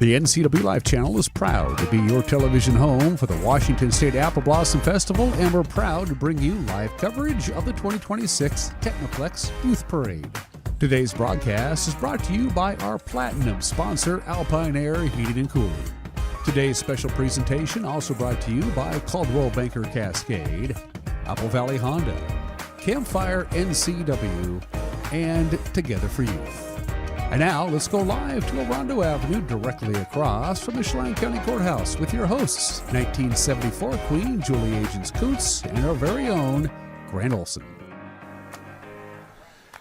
The NCWLIFE channel is proud to be your television home for the Washington State Apple Blossom Festival, and we're proud to bring you live coverage of the 2026 TekniPlex Youth Parade. Today's broadcast is brought to you by our platinum sponsor, Alpine Air Heating and Cooling. Today's special presentation also brought to you by Caldwell Banker Cascade, Apple Valley Honda, Campfire NCW, and Together for Youth. And now, let's go live to Orondo Avenue, directly across from the Chelan County Courthouse with your hosts, 1974 Queen Julie Agins-Kuntz and our very own Grant Olson.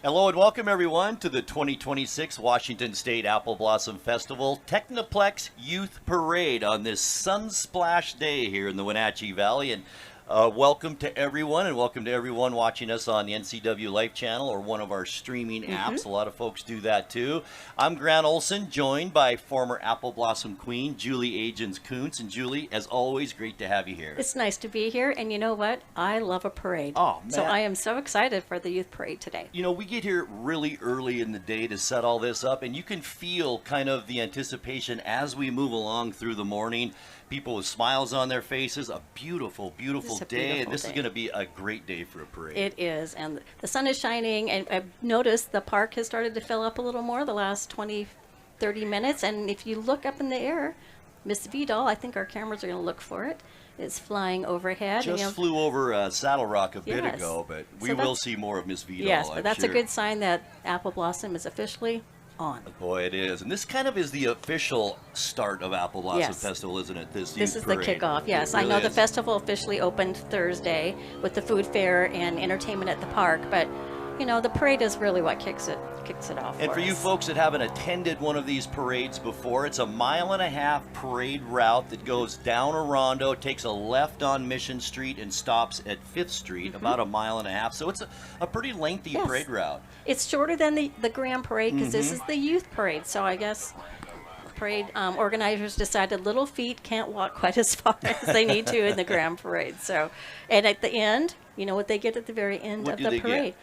Hello and welcome everyone to the 2026 Washington State Apple Blossom Festival TekniPlex Youth Parade on this Sunsplash Day here in the Wenatchee Valley. And welcome to everyone, and welcome to everyone watching us on the NCWLIFE channel or one of our streaming apps. A lot of folks do that too. I'm Grant Olson, joined by former Apple Blossom Queen Julie Agins-Kuntz. And Julie, as always, great to have you here. It's nice to be here, and you know what? I love a parade. Oh, man. So I am so excited for the youth parade today. You know, we get here really early in the day to set all this up, and you can feel kind of the anticipation as we move along through the morning. People with smiles on their faces, a beautiful, beautiful day, and this is going to be a great day for a parade. It is, and the sun is shining, and I've noticed the park has started to fill up a little more the last 20, 30 minutes, and if you look up in the air, Miss Vidal, I think our cameras are going to look for it, is flying overhead. Just flew over Saddle Rock a bit ago, but we will see more of Miss Vidal, Yes, but I'm that's sure. a good sign that Apple Blossom is officially on. Boy, it is. And this kind of is the official start of Apple Blossom Festival, isn't it? This is youth the parade. kickoff, yes. Really I know is. the festival officially opened Thursday with the food fair and entertainment at the park, but you know, the parade is really what kicks it off. And for you folks that haven't attended one of these parades before, it's a 1.5 mile parade route that goes down Orondo, takes a left on Mission Street and stops at 5th Street, about 1.5 miles. So it's a pretty lengthy parade route. It's shorter than the Grand Parade because this is the youth parade. So I guess parade organizers decided little feet can't walk quite as far as they need to in the Grand Parade. So, and at the end, you know what they get at the very end of the parade?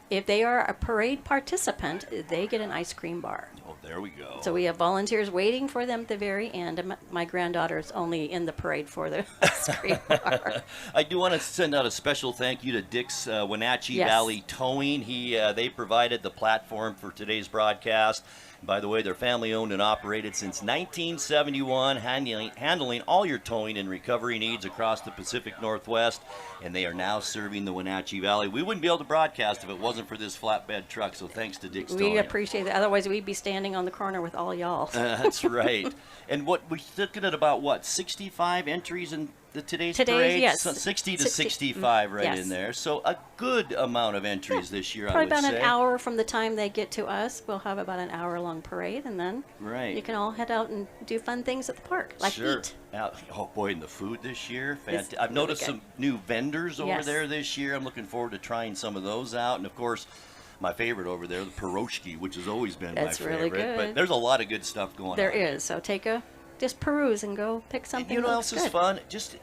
If they are a parade participant, they get an ice cream bar. Oh, there we go. So we have volunteers waiting for them at the very end. And my granddaughter is only in the parade for the ice cream bar. I do want to send out a special thank you to Dick's Wenatchee Valley Towing. They provided the platform for today's broadcast. By the way, they're family-owned and operated since 1971, handling all your towing and recovery needs across the Pacific Northwest, and they are now serving the Wenatchee Valley. We wouldn't be able to broadcast if it wasn't for this flatbed truck, so thanks to Dick's Towing. We appreciate it. Otherwise, we'd be standing on the corner with all y'all. That's right. And we're looking at about, 65 entries in today's parade? Yes. So 60 to 65 right in there. So a good amount of entries this year, I would say. Probably about an hour from the time they get to us. We'll have about an hour-long parade, and then you can all head out and do fun things at the park, like eat. Oh, boy, and the food this year. I've noticed some new vendors over there this year. I'm looking forward to trying some of those out. And, of course, my favorite over there, the pierogi, which has always been my favorite. Really good. But there's a lot of good stuff going on. There is. So just peruse and go pick something. You know what else is fun? Just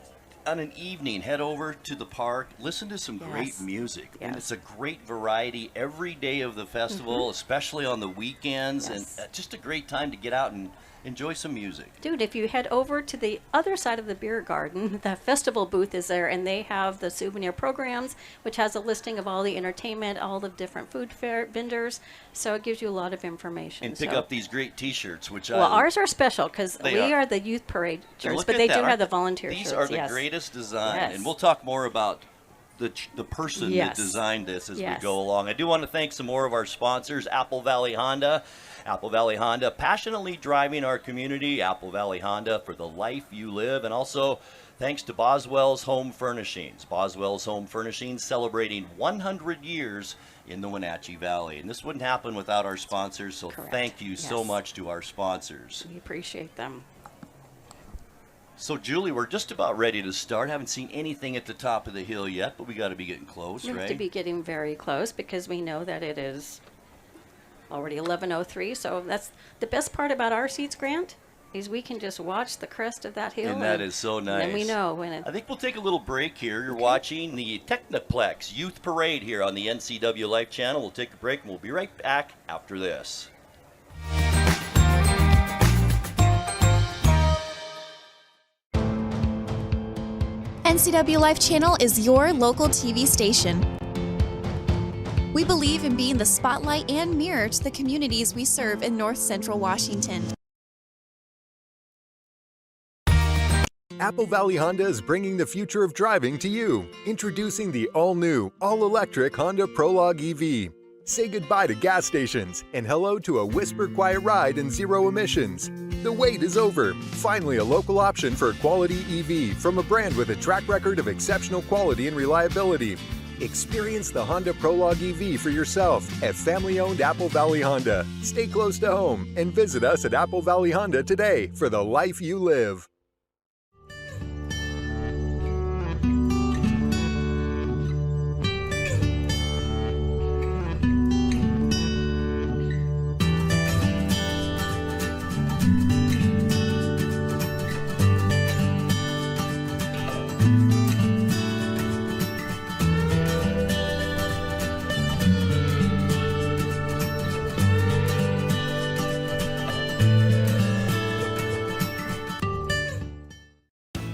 on an evening, head over to the park, listen to some great music. And it's a great variety every day of the festival, especially on the weekends, and just a great time to get out and enjoy some music. Dude, if you head over to the other side of the beer garden, the festival booth is there, and they have the souvenir programs, which has a listing of all the entertainment, all the different food fair vendors, so it gives you a lot of information. And pick up these great t-shirts, which ours are special because we are the youth parade shirts, but they do have the volunteer shirts. These are the greatest design, and we'll talk more about the person that designed this as we go along. I do want to thank some more of our sponsors, Apple Valley Honda. Apple Valley Honda, passionately driving our community. Apple Valley Honda, for the life you live. And also, thanks to Boswell's Home Furnishings. Boswell's Home Furnishings celebrating 100 years in the Wenatchee Valley. And this wouldn't happen without our sponsors, so thank you so much to our sponsors. We appreciate them. So, Julie, we're just about ready to start. Haven't seen anything at the top of the hill yet, but we got to be getting close, right? We have to be getting very close because we know that it is already 11:03. So that's the best part about our seats, Grant, is we can just watch the crest of that hill. And that is so nice. And we know when it... I think we'll take a little break here. You're watching the TekniPlex Youth Parade here on the NCWLIFE channel. We'll take a break, and we'll be right back after this. NCWLIFE channel is your local TV station. We believe in being the spotlight and mirror to the communities we serve in North Central Washington. Apple Valley Honda is bringing the future of driving to you. Introducing the all-new, all-electric Honda Prologue EV. Say goodbye to gas stations and hello to a whisper-quiet ride and zero emissions. The wait is over. Finally, a local option for a quality EV from a brand with a track record of exceptional quality and reliability. Experience the Honda Prologue EV for yourself at family-owned Apple Valley Honda. Stay close to home and visit us at Apple Valley Honda today for the life you live.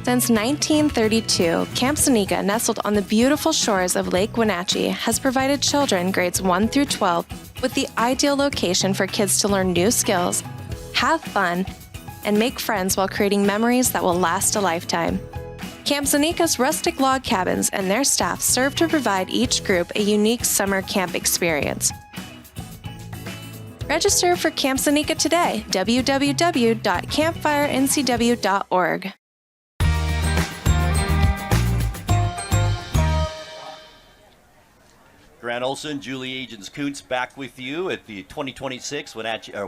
Since 1932, Camp Seneca, nestled on the beautiful shores of Lake Wenatchee, has provided children grades 1 through 12 with the ideal location for kids to learn new skills, have fun, and make friends while creating memories that will last a lifetime. Camp Seneca's rustic log cabins and their staff serve to provide each group a unique summer camp experience. Register for Camp Seneca today, www.campfirencw.org. Grant Olson, Julie Agins-Kuntz back with you at the 2026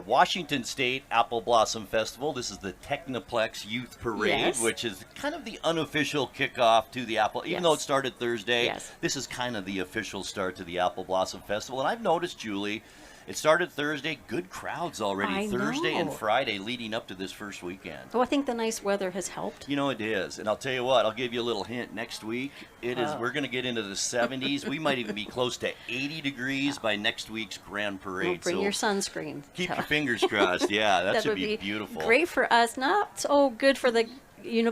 Washington State Apple Blossom Festival. This is the TekniPlex Youth Parade, which is kind of the unofficial kickoff to the Apple, even though it started Thursday. This is kind of the official start to the Apple Blossom Festival. And I've noticed, Julie, it started Thursday, good crowds already, Thursday and Friday leading up to this first weekend. Well, I think the nice weather has helped. You know, it is. And I'll tell you what, I'll give you a little hint. Next week, we're going to get into the 70s. We might even be close to 80 degrees by next week's Grand Parade. Well, bring your sunscreen. Keep your fingers crossed. Yeah, that should be beautiful. Great for us, not so good for the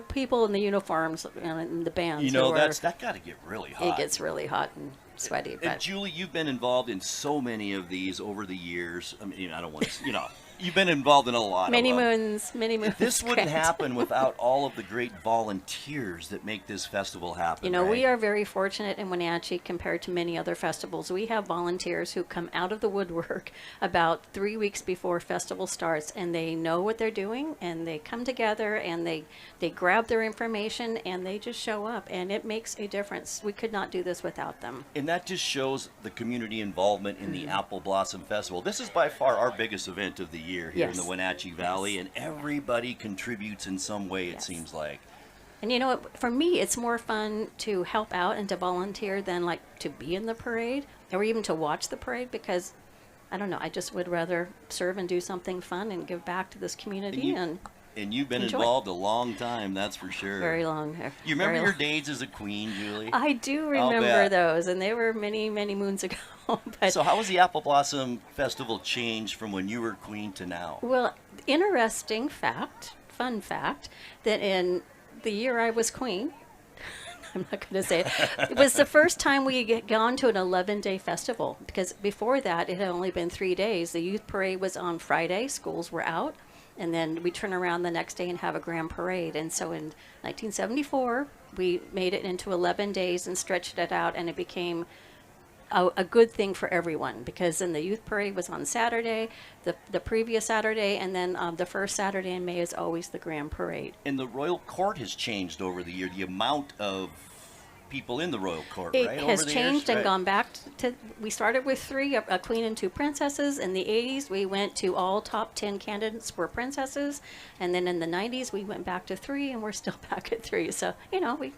people in the uniforms and the bands. You know, that got to get really hot. It gets really hot and sweaty. And Julie, you've been involved in so many of these over the years. I mean, I don't want to, you've been involved in a lot many of them. Many moons. This wouldn't happen without all of the great volunteers that make this festival happen. We are very fortunate in Wenatchee compared to many other festivals. We have volunteers who come out of the woodwork about 3 weeks before festival starts, and they know what they're doing, and they come together, and they grab their information, and they just show up, and it makes a difference. We could not do this without them. And that just shows the community involvement in the Apple Blossom Festival. This is by far our biggest event of the year here in the Wenatchee Valley, and everybody contributes in some way, it seems like. And you know what, for me, it's more fun to help out and to volunteer than like to be in the parade or even to watch the parade, because I don't know, I just would rather serve and do something fun and give back to this community. And you've been involved a long time, that's for sure. Very long. You remember your days as a queen, Julie? I do remember those, and they were many, many moons ago. So how has the Apple Blossom Festival changed from when you were queen to now? Well, interesting fact, fun fact, that in the year I was queen, I'm not going to say it, it was the first time we had gone to an 11-day festival, because before that it had only been 3 days. The youth parade was on Friday, schools were out, and then we turn around the next day and have a grand parade. And so in 1974, we made it into 11 days and stretched it out, and it became a good thing for everyone, because then the youth parade was on Saturday, the previous Saturday, and then the first Saturday in May is always the grand parade. And the Royal Court has changed over the year, the amount of people in the Royal Court, it right? It has changed and gone back to, we started with 3, a queen and 2 princesses. In the 80s, we went to all top 10 candidates were princesses. And then in the 90s, we went back to 3, and we're still back at 3. So, we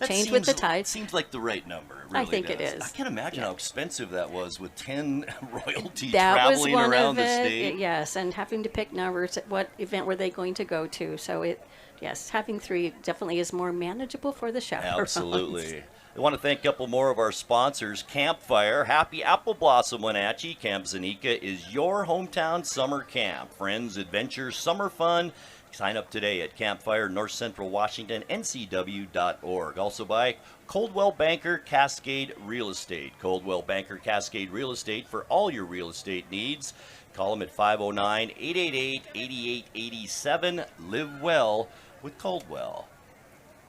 changed with the tides. Seems like the right number. It really I think does. it is. I can't imagine how expensive that was with 10 royalty that traveling was one around of the it, state. Yes, and having to pick numbers. What event were they going to go to? So yes, having 3 definitely is more manageable for the chaperones. Absolutely. I want to thank a couple more of our sponsors. Campfire, Happy Apple Blossom Wenatchee. Camp Seneca is your hometown summer camp. Friends, adventure, summer fun. Sign up today at Campfire, North Central Washington, ncw.org. Also by Coldwell Banker Cascade Real Estate. Coldwell Banker Cascade Real Estate for all your real estate needs. Call them at 509-888-8887. Live well with Coldwell.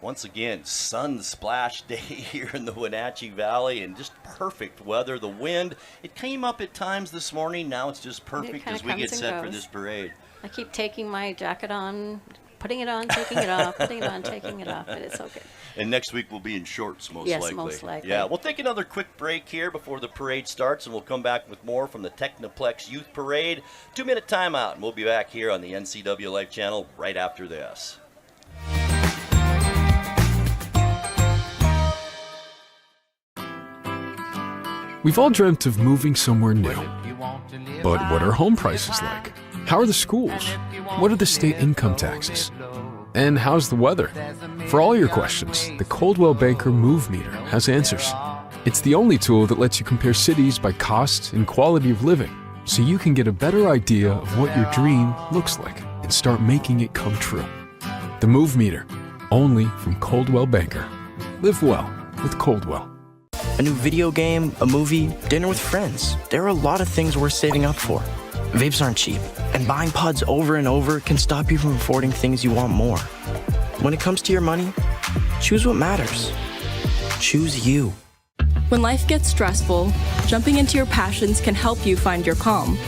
Once again, sun splash day here in the Wenatchee Valley and just perfect weather. The wind, it came up at times this morning. Now it's just perfect as we get set for this parade. I keep taking my jacket on, putting it on, taking it off, putting it on, taking it off, but it's okay. And next week we'll be in shorts, most likely. Yes, most likely. Yeah, we'll take another quick break here before the parade starts, and we'll come back with more from the TekniPlex Youth Parade. 2-minute timeout, and we'll be back here on the NCWLIFE channel right after this. We've all dreamt of moving somewhere new. But what are home prices like? How are the schools? What are the state income taxes? And how's the weather? For all your questions, the Coldwell Banker Move Meter has answers. It's the only tool that lets you compare cities by cost and quality of living, so you can get a better idea of what your dream looks like and start making it come true. The Move Meter, only from Coldwell Banker. Live well with Coldwell. A new video game, a movie, dinner with friends. There are a lot of things worth saving up for. Vapes aren't cheap, and buying pods over and over can stop you from affording things you want more. When it comes to your money, choose what matters. Choose you. When life gets stressful, jumping into your passions can help you find your calm.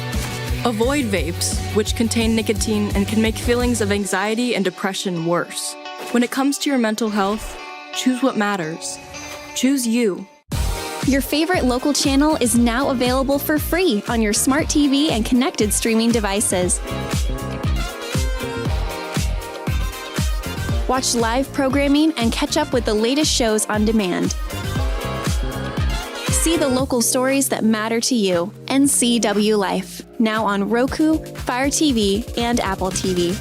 Avoid vapes, which contain nicotine and can make feelings of anxiety and depression worse. When it comes to your mental health, choose what matters. Choose you. Your favorite local channel is now available for free on your smart TV and connected streaming devices. Watch live programming and catch up with the latest shows on demand. See the local stories that matter to you. NCWLIFE, now on Roku, Fire TV, and Apple TV.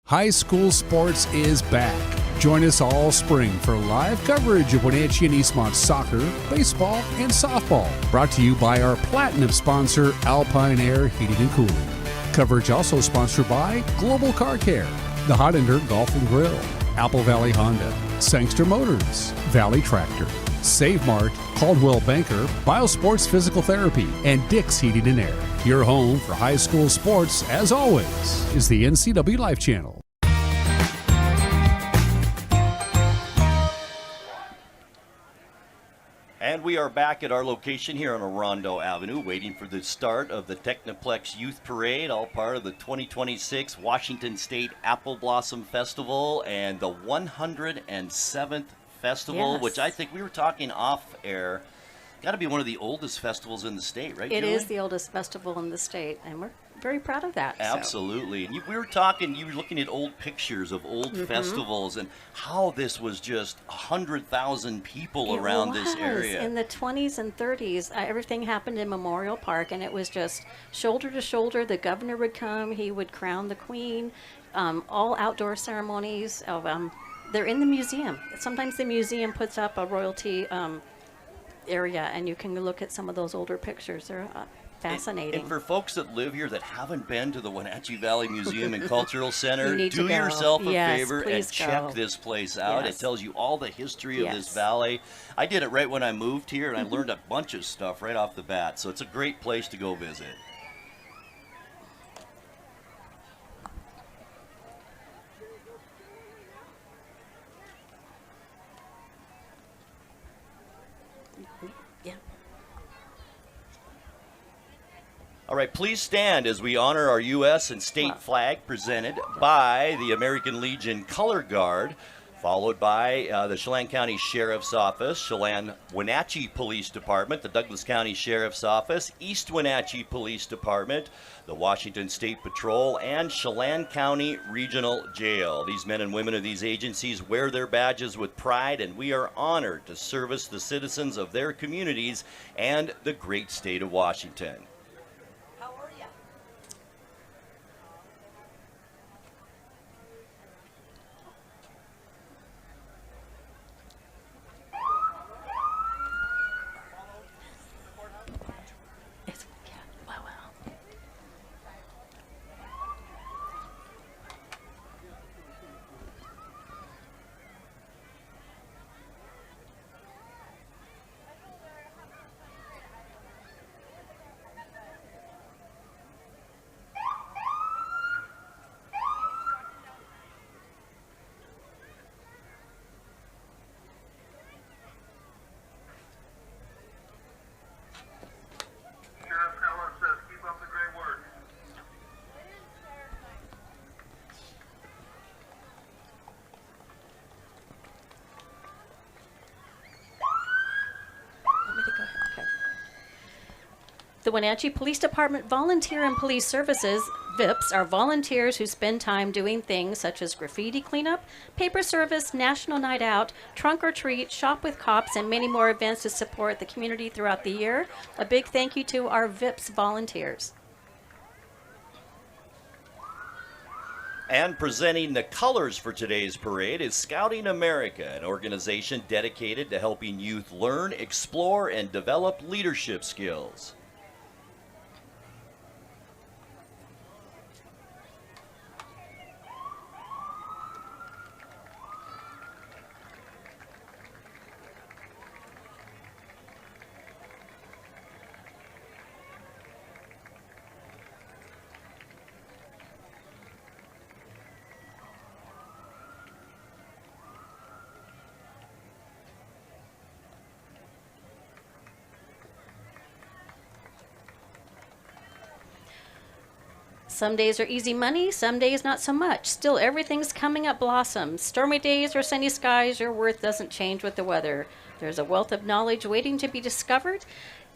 High school sports is back. Join us all spring for live coverage of Wenatchee and Eastmont soccer, baseball, and softball. Brought to you by our platinum sponsor, Alpine Air Heating and Cooling. Coverage also sponsored by Global Car Care, the Hollander Golf and Grill, Apple Valley Honda, Sangster Motors, Valley Tractor, Save Mart, Caldwell Banker, Biosports Physical Therapy, and Dick's Heating and Air. Your home for high school sports, as always, is the NCWLIFE channel. And we are back at our location here on Orondo Avenue, waiting for the start of the TekniPlex Youth Parade, all part of the 2026 Washington State Apple Blossom Festival and the 107th Festival, Yes. which I think we were talking off air. Got to be one of the oldest festivals in the state, right, It Julie? is the oldest festival in the state, and we're very proud of that. so. Absolutely. And we were talking, you were looking at old pictures of old festivals and how this was just 100,000 people around this area. In the 20s and 30s, everything happened in Memorial Park, and it was just shoulder to shoulder. The governor would come, he would crown the queen, all outdoor ceremonies. They're in the museum. Sometimes the museum puts up a royalty area, and you can look at some of those older pictures. They're fascinating. And for folks that live here that haven't been to the Wenatchee Valley Museum and Cultural Center, You need to do go. yourself a Yes, favor and please check go. this place out. Yes. It tells you all the history of this Yes. valley. I did it right when I moved here, and I learned a bunch of stuff right off the bat. So it's a great place to go visit. Yeah. All right, please stand as we honor our U.S. and state flag presented by the American Legion Color Guard, followed by the Chelan County Sheriff's Office, Chelan Wenatchee Police Department, the Douglas County Sheriff's Office, East Wenatchee Police Department, the Washington State Patrol, and Chelan County Regional Jail. These men and women of these agencies wear their badges with pride, and we are honored to service the citizens of their communities and the great state of Washington. The Wenatchee Police Department Volunteer and Police Services, VIPs, are volunteers who spend time doing things such as graffiti cleanup, paper service, National Night Out, Trunk or Treat, Shop with Cops, and many more events to support the community throughout the year. A big thank you to our VIPs volunteers. And presenting the colors for today's parade is Scouting America, an organization dedicated to helping youth learn, explore, and develop leadership skills. Some days are easy money, some days not so much. Still, everything's coming up blossoms. Stormy days or sunny skies, your worth doesn't change with the weather. There's a wealth of knowledge waiting to be discovered.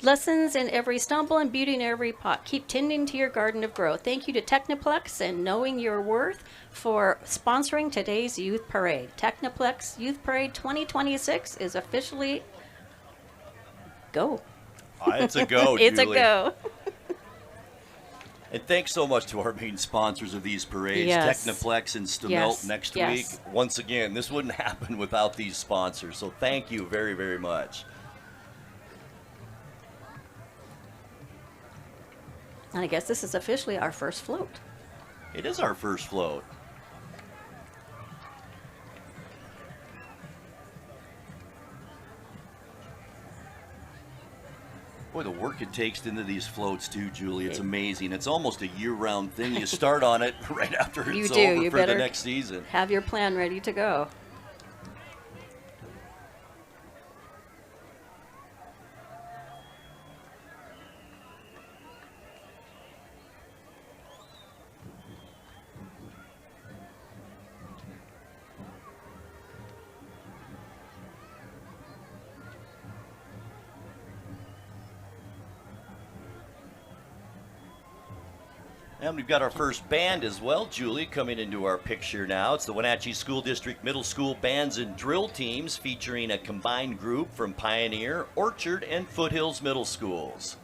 Lessons in every stumble and beauty in every pot. Keep tending to your garden of growth. Thank you to TekniPlex and Knowing Your Worth for sponsoring today's Youth Parade. TekniPlex Youth Parade 2026 is officially go. It's a go, It's Julie. a go. And thanks so much to our main sponsors of these parades, Yes. TekniPlex and Stemelt Yes. next Yes. week. Once again, this wouldn't happen without these sponsors, so thank you very, very much. And I guess this is officially our first float. It is our first float. Boy, the work it takes into these floats too, Julie. It's amazing. It's almost a year-round thing. You start on it right after it's over You for the better next season. have your plan ready to go. And we've got our first band as well, Julie, coming into our picture now. It's the Wenatchee School District Middle School Bands and Drill Teams, featuring a combined group from Pioneer, Orchard, and Foothills Middle Schools.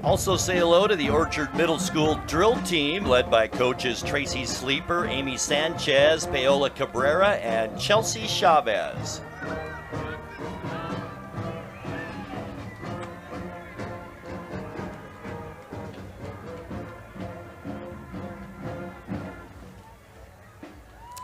Also say hello to the Orchard Middle School drill team, led by coaches Tracy Sleeper, Amy Sanchez, Paola Cabrera, and Chelsea Chavez.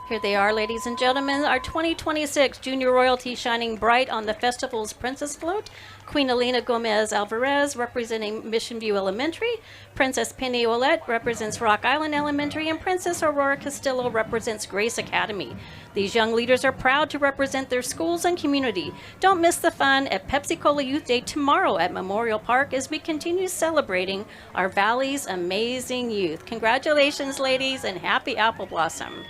Here they are, ladies and gentlemen, our 2026 Junior Royalty shining bright on the festival's Princess Float. Queen Elena Gomez Alvarez representing Mission View Elementary. Princess Penny Ouellette represents Rock Island Elementary, and Princess Aurora Castillo represents Grace Academy. These young leaders are proud to represent their schools and community. Don't miss the fun at Pepsi Cola Youth Day tomorrow at Memorial Park as we continue celebrating our Valley's amazing youth. Congratulations, ladies, and happy Apple Blossom.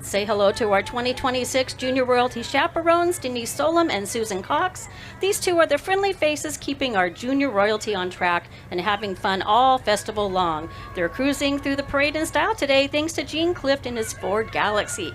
Say hello to our 2026 Junior Royalty chaperones, Denise Solom and Susan Cox. These two are the friendly faces keeping our Junior Royalty on track and having fun all festival long. They're cruising through the parade in style today thanks to Gene Clift and his Ford Galaxy.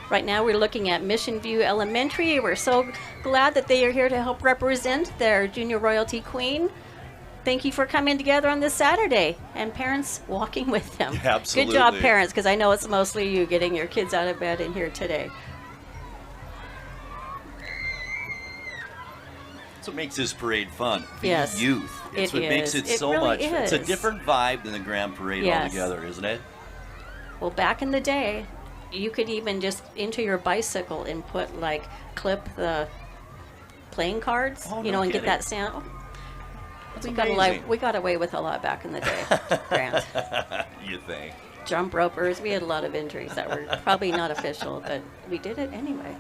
Right now we're looking at Mission View Elementary. We're so glad that they are here to help represent their Junior Royalty Queen. Thank you for coming together on this Saturday, and parents walking with them. Absolutely. Good job, parents, because I know it's mostly you getting your kids out of bed in here today. That's what makes this parade fun. The Yes, youth. It's what makes it so really much. It's a is. different vibe than the Grand Parade Yes. altogether, isn't it? Well, back in the day, you could even just into your bicycle and put clip the playing cards, Oh, you no know, and kidding. get that sound. That's We amazing. got away with a lot back in the day, Grant. You think? Jump ropers. We had a lot of injuries that were probably not official, but we did it anyway.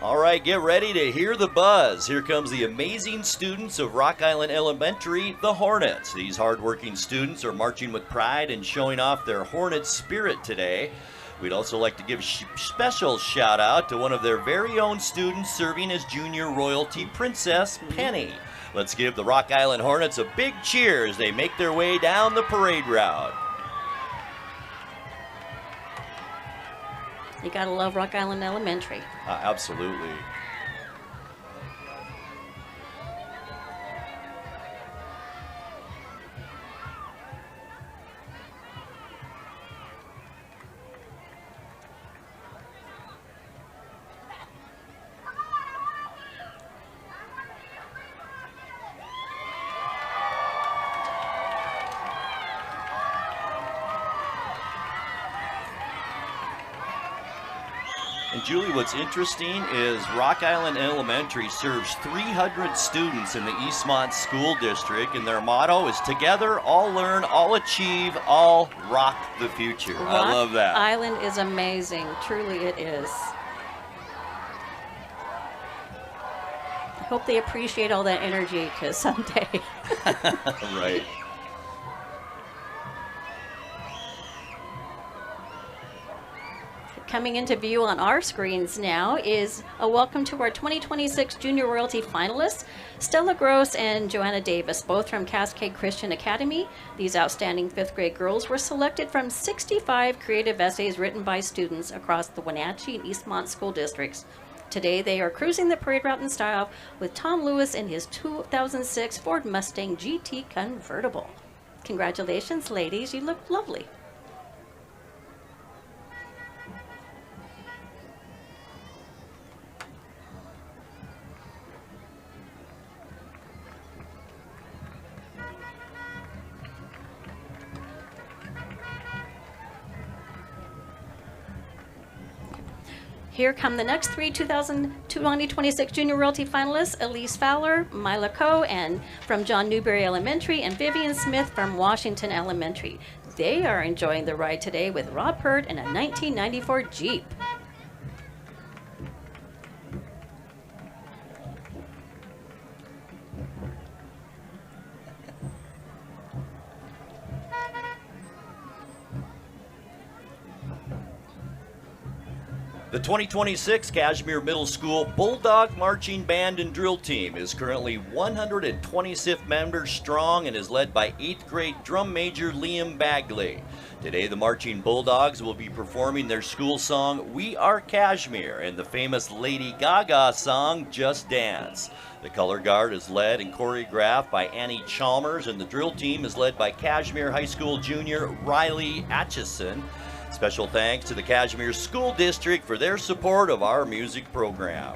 All right, get ready to hear the buzz. Here comes the amazing students of Rock Island Elementary, the Hornets. These hardworking students are marching with pride and showing off their Hornet spirit today. We'd also like to give a special shout out to one of their very own students serving as Junior Royalty Princess Penny. Let's give the Rock Island Hornets a big cheer as they make their way down the parade route. You gotta love Rock Island Elementary. Absolutely. And Julie, what's interesting is Rock Island Elementary serves 300 students in the Eastmont School District, and their motto is together, all learn, all achieve, all rock the future. I love that. Rock Island is amazing. Truly it is. I hope they appreciate all that energy, because someday. Right. Coming into view on our screens now is a welcome to our 2026 Junior Royalty finalists, Stella Gross and Joanna Davis, both from Cascade Christian Academy. These outstanding 5th grade girls were selected from 65 creative essays written by students across the Wenatchee and Eastmont school districts. Today they are cruising the parade route in style with Tom Lewis in his 2006 Ford Mustang GT convertible. Congratulations, ladies, you look lovely. Here come the next three 2026 Junior Royalty finalists, Elise Fowler, Mila Coe, and from John Newberry Elementary, and Vivian Smith from Washington Elementary. They are enjoying the ride today with Rob Pert in a 1994 Jeep. The 2026 Kashmir Middle School Bulldog Marching Band and Drill Team is currently 126 members strong and is led by 8th grade drum major Liam Bagley. Today, the Marching Bulldogs will be performing their school song, We Are Kashmir, and the famous Lady Gaga song, Just Dance. The color guard is led and choreographed by Annie Chalmers, and the drill team is led by Kashmir High School junior Riley Atchison. Special thanks to the Kashmir School District for their support of our music program.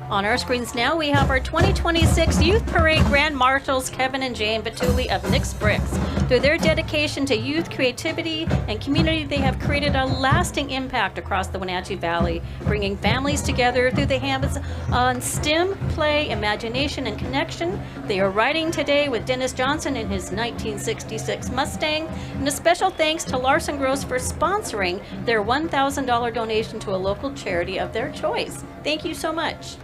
On our screens now, we have our 2026 Youth Parade Grand Marshals, Kevin and Jane Batuli of Nick's Bricks. Through their dedication to youth creativity and community, they have created a lasting impact across the Wenatchee Valley, bringing families together through the hands on STEM, play, imagination, and connection. They are riding today with Dennis Johnson in his 1966 Mustang. And a special thanks to Larson Gross for sponsoring their $1,000 donation to a local charity of their choice. Thank you so much.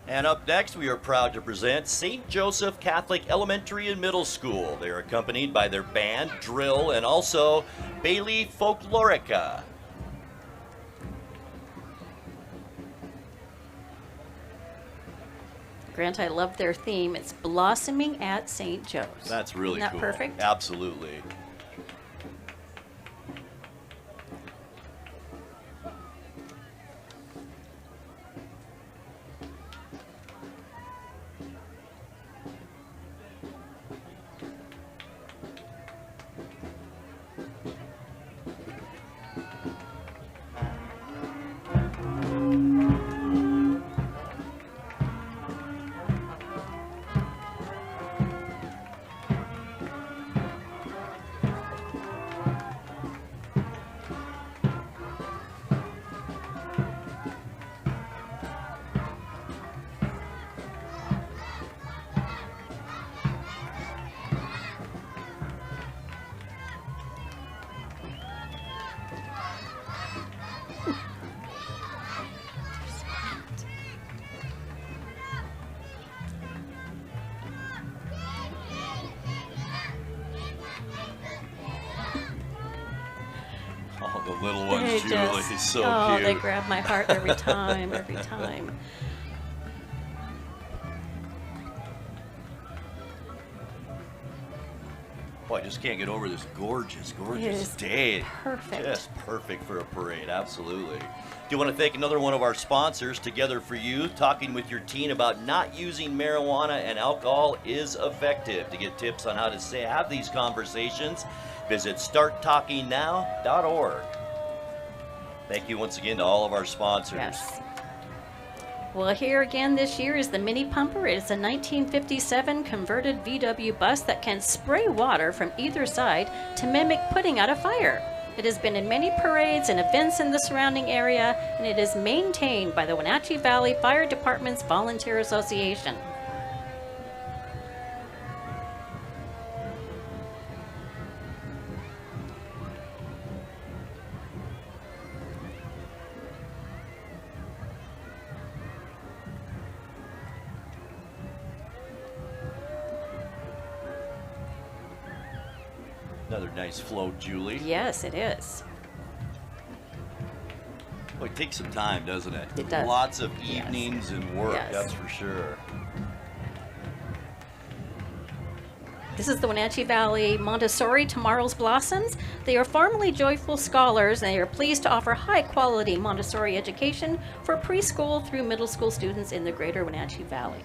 And up next, we are proud to present St. Joseph Catholic Elementary and Middle School. They are accompanied by their band, drill, and also Bailey Folklorica. Grant, I love their theme. It's Blossoming at St. Joe's. That's really Isn't that cool. perfect? Absolutely. Oh, the little ones, Julie. He's so cute. They grab my heart every time, every time. Boy, I just can't get over this gorgeous day. Perfect. Just perfect for a parade, absolutely. Do you want to thank another one of our sponsors, Together for Youth, talking with your teen about not using marijuana and alcohol is effective. To get tips on how to have these conversations, visit starttalkingnow.org. Thank you once again to all of our sponsors. Yes. Well, here again this year is the Mini Pumper. It is a 1957 converted VW bus that can spray water from either side to mimic putting out a fire. It has been in many parades and events in the surrounding area, and it is maintained by the Wenatchee Valley Fire Department's Volunteer Association. Another nice float, Julie. Yes, it is. Well, it takes some time, doesn't it? It does. Lots of evenings and work, Yes. that's for sure. This is the Wenatchee Valley Montessori Tomorrow's Blossoms. They are formerly joyful scholars, and they are pleased to offer high-quality Montessori education for preschool through middle school students in the greater Wenatchee Valley.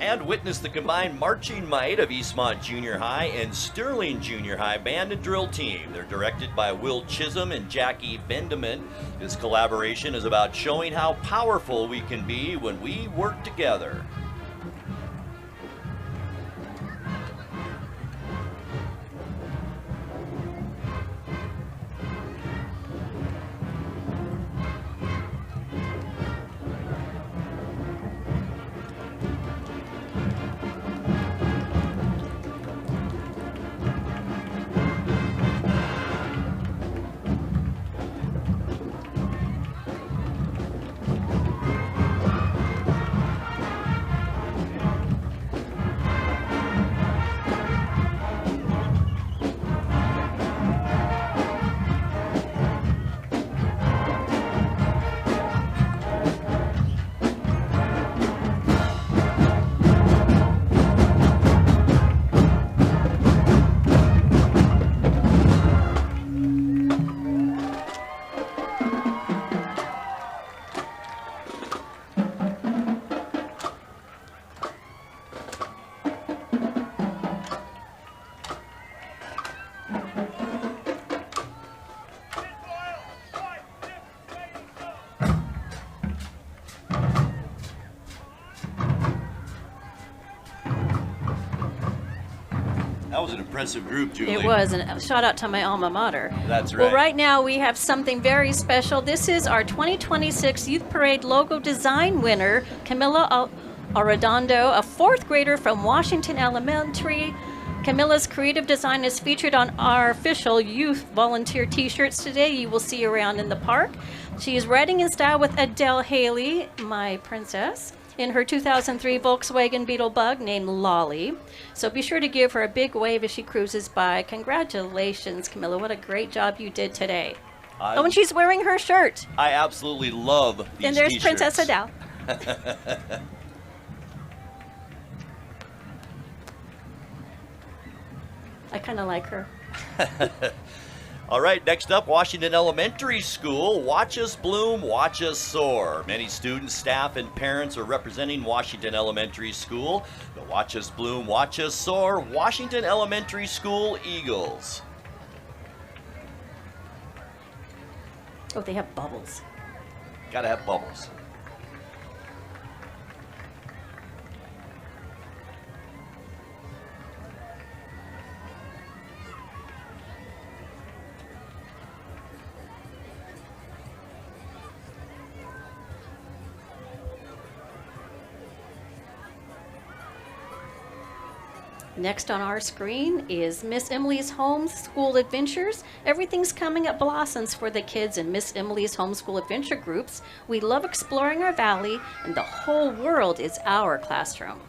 And witness the combined marching might of Eastmont Junior High and Sterling Junior High band and drill team. They're directed by Will Chisholm and Jackie Bendeman. This collaboration is about showing how powerful we can be when we work together. That was an impressive group, Julie. It was, and shout out to my alma mater. That's right. Well, right now we have something very special. This is our 2026 Youth Parade logo design winner, Camila Arredondo, a fourth grader from Washington Elementary. Camilla's creative design is featured on our official youth volunteer t-shirts today. You will see around in the park. She is riding in style with Adele Haley, my princess, in her 2003 Volkswagen Beetle Bug named Lolly. So be sure to give her a big wave as she cruises by. Congratulations, Camilla. What a great job you did today. Oh, and she's wearing her shirt. I absolutely love these And there's t-shirts. Princess Adele. I kind of like her. All right, next up, Washington Elementary School. Watch us bloom, watch us soar. Many students, staff, and parents are representing Washington Elementary School. The Watch Us Bloom, Watch Us Soar Washington Elementary School Eagles. Oh, they have bubbles. Gotta have bubbles. Next on our screen is Miss Emily's Homeschool Adventures. Everything's coming at Blossoms for the kids in Miss Emily's Homeschool Adventure groups. We love exploring our valley, and the whole world is our classroom.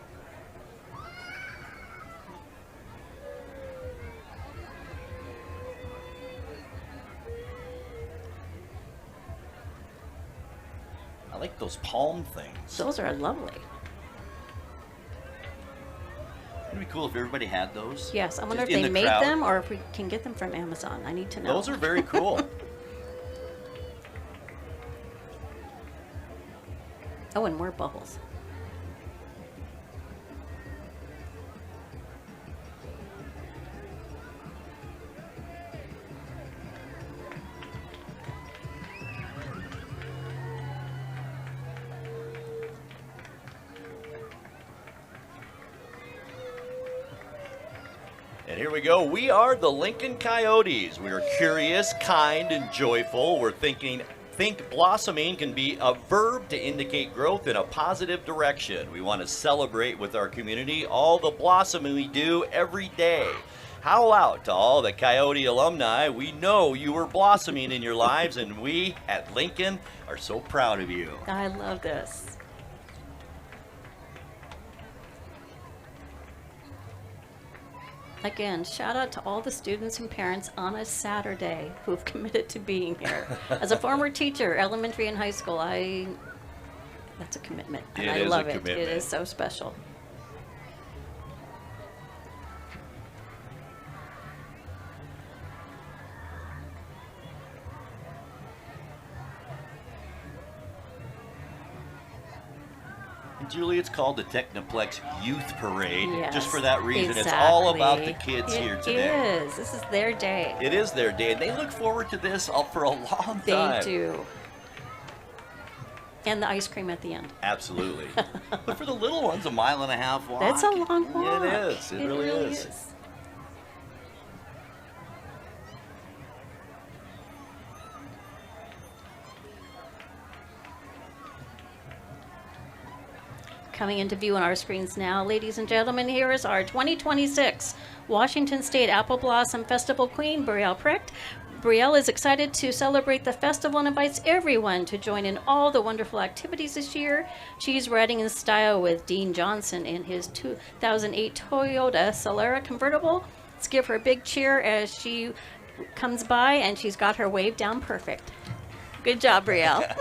I like those palm things. Those are lovely. It'd be cool if everybody had those. Yes, I wonder Just if in they the made crowd. them or if we can get them from Amazon. I need to know. Those are very cool. Oh, and more bubbles. And here we go. We are the Lincoln Coyotes. We are curious, kind, and joyful. We're think blossoming can be a verb to indicate growth in a positive direction. We want to celebrate with our community all the blossoming we do every day. Howl out to all the Coyote alumni. We know you were blossoming in your lives, and we at Lincoln are so proud of you. I love this. Again, shout out to all the students and parents on a Saturday who've committed to being here. As a former teacher, elementary and high school, that's a commitment, and I love it. It is so special. Julie, it's called the TekniPlex Youth Parade. Yes, just for that reason. exactly. It's all about the kids here today. It is. This is their day. It is their day, and they look forward to this for a long time. They do. And the ice cream at the end. Absolutely. But for the little ones, a 1.5 mile walk. That's a long walk. It is. It really is. Coming into view on our screens now, ladies and gentlemen, here is our 2026 Washington State Apple Blossom Festival Queen, Brielle Precht. Brielle is excited to celebrate the festival and invites everyone to join in all the wonderful activities this year. She's riding in style with Dean Johnson in his 2008 Toyota Solara convertible. Let's give her a big cheer as she comes by, and she's got her wave down perfect. Good job, Brielle.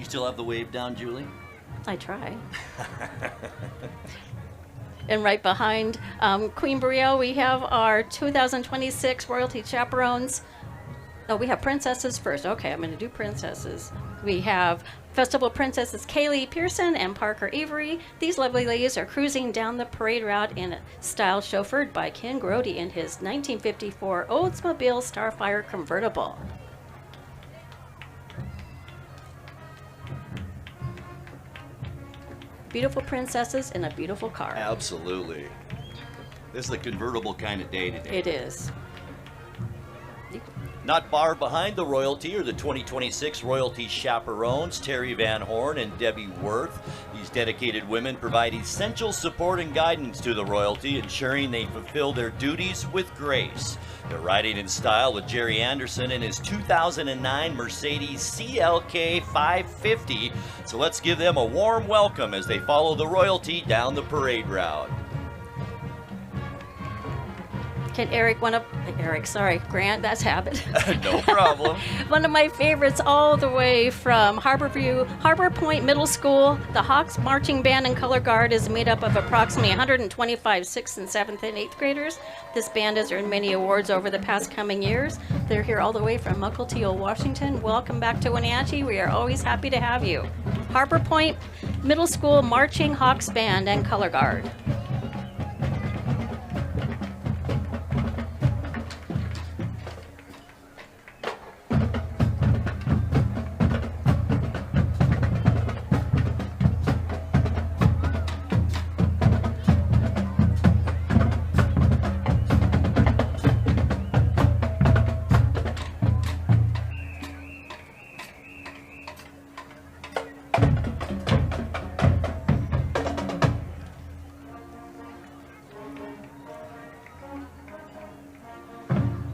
Still have the wave down, Julie? I try. And right behind Queen Brielle, we have our 2026 Royalty Chaperones. Oh, we have princesses first. Okay, I'm going to do princesses. We have Festival Princesses Kaylee Pearson and Parker Avery. These lovely ladies are cruising down the parade route in a style chauffeured by Ken Grody in his 1954 Oldsmobile Starfire convertible. Beautiful princesses in a beautiful car. Absolutely. This is the convertible kind of day today. It is. Not far behind the royalty are the 2026 Royalty Chaperones, Terry Van Horn and Debbie Worth. These dedicated women provide essential support and guidance to the royalty, ensuring they fulfill their duties with grace. They're riding in style with Jerry Anderson in his 2009 Mercedes CLK 550. So let's give them a warm welcome as they follow the royalty down the parade route. Can Grant, that's habit. No problem. One of my favorites all the way from Harbor Point Middle School. The Hawks Marching Band and Color Guard is made up of approximately 125 6th and 7th and 8th graders. This band has earned many awards over the past coming years. They're here all the way from Mukilteo, Washington. Welcome back to Wenatchee. We are always happy to have you. Harbor Point Middle School Marching Hawks Band and Color Guard.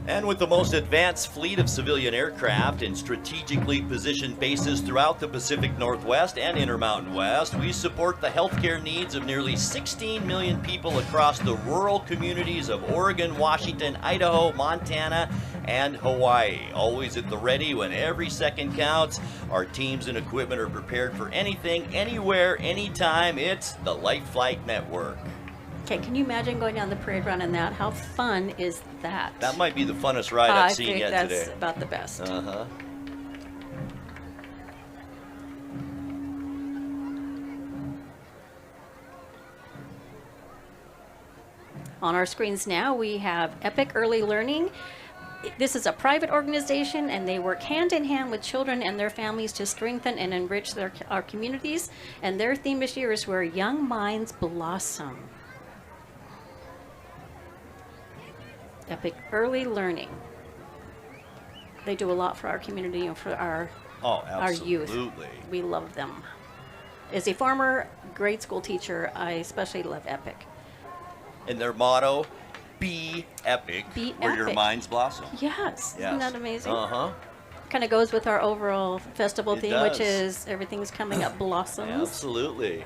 And with the most advanced fleet of civilian aircraft and strategically positioned bases throughout the Pacific Northwest and Intermountain West, we support the healthcare needs of nearly 16 million people across the rural communities of Oregon, Washington, Idaho, Montana, and Hawaii. Always at the ready when every second counts. Our teams and equipment are prepared for anything, anywhere, anytime. It's the Life Flight Network. Okay, can you imagine going down the parade run in that? How fun is that? That might be the funnest ride I've seen yet today. I think that's about the best. Uh-huh. On our screens now, we have Epic Early Learning. This is a private organization, and they work hand in hand with children and their families to strengthen and enrich our communities. And their theme this year is where young minds blossom. Epic Early Learning. They do a lot for our community and for our youth. We love them. As a former grade school teacher, I especially love Epic. And their motto, be epic, where your minds blossom. Yes. Isn't that amazing? Uh-huh. Kind of goes with our overall festival theme, does. which is everything's coming up blossoms. Absolutely.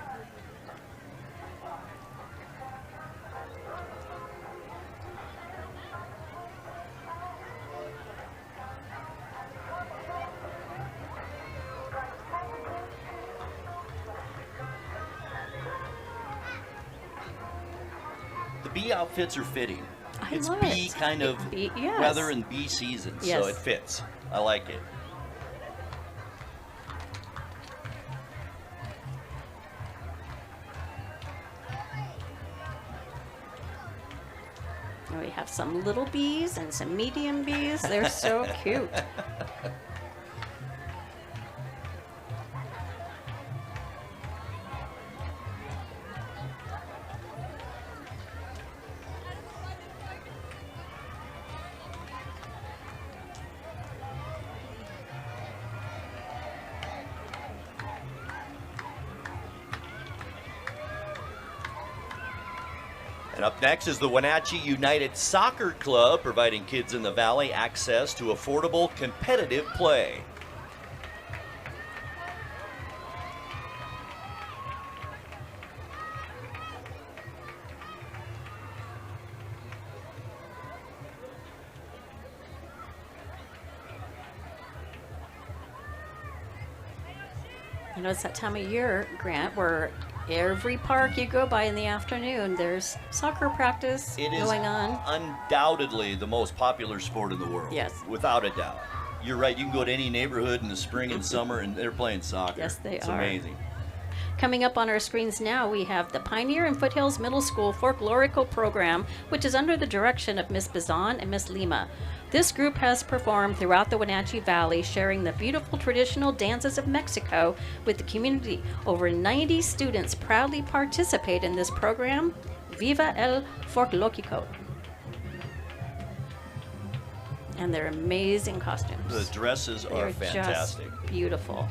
Bee outfits are fitting. It's bee kind of weather and bee season, so it fits. I like it. And we have some little bees and some medium bees. They're so cute. And up next is the Wenatchee United Soccer Club, providing kids in the Valley access to affordable, competitive play. You know, it's that time of year, Grant, where every park you go by in the afternoon, there's soccer practice going on. It is undoubtedly the most popular sport in the world. Yes. Without a doubt. You're right. You can go to any neighborhood in the spring and summer, and they're playing soccer. Yes, they it's are. It's amazing. Coming up on our screens now, we have the Pioneer and Foothills Middle School Folklorical Program, which is under the direction of Miss Bazan and Miss Lima. This group has performed throughout the Wenatchee Valley, sharing the beautiful traditional dances of Mexico with the community. Over 90 students proudly participate in this program. Viva el Folklorico. And they're amazing costumes. The dresses are fantastic. Just beautiful.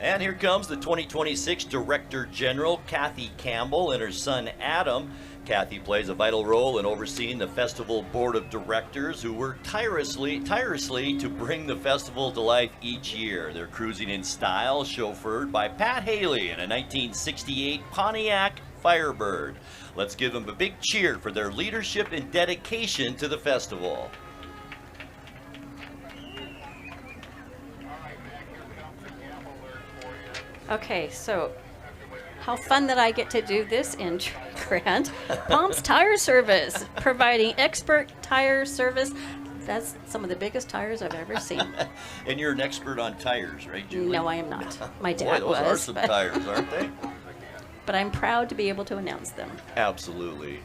And here comes the 2026 Director General, Kathy Campbell, and her son, Adam. Kathy plays a vital role in overseeing the festival board of directors, who work tirelessly to bring the festival to life each year. They're cruising in style, chauffeured by Pat Haley in a 1968 Pontiac Firebird. Let's give them a big cheer for their leadership and dedication to the festival. Okay, so how fun that I get to do this intro, Grant. Palms Tire Service, providing expert tire service. That's some of the biggest tires I've ever seen. And you're an expert on tires, right, Julie? No, I am not. My dad Boy, those was. are some tires, aren't they? But I'm proud to be able to announce them. Absolutely.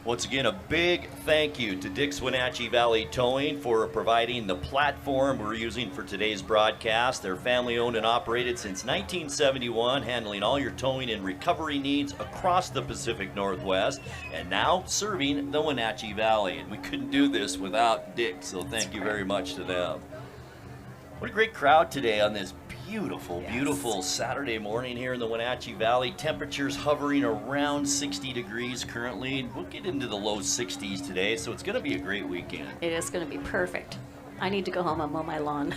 Once again, a big thank you to Dick's Wenatchee Valley Towing for providing the platform we're using for today's broadcast. They're family owned and operated since 1971, handling all your towing and recovery needs across the Pacific Northwest, and now serving the Wenatchee Valley. And we couldn't do this without Dick's, so thank you very much to them. What a great crowd today on this beautiful Saturday morning here in the Wenatchee Valley. Temperatures hovering around 60 degrees currently. We'll get into the low 60s today, so it's going to be a great weekend. It is going to be perfect. I need to go home and mow my lawn.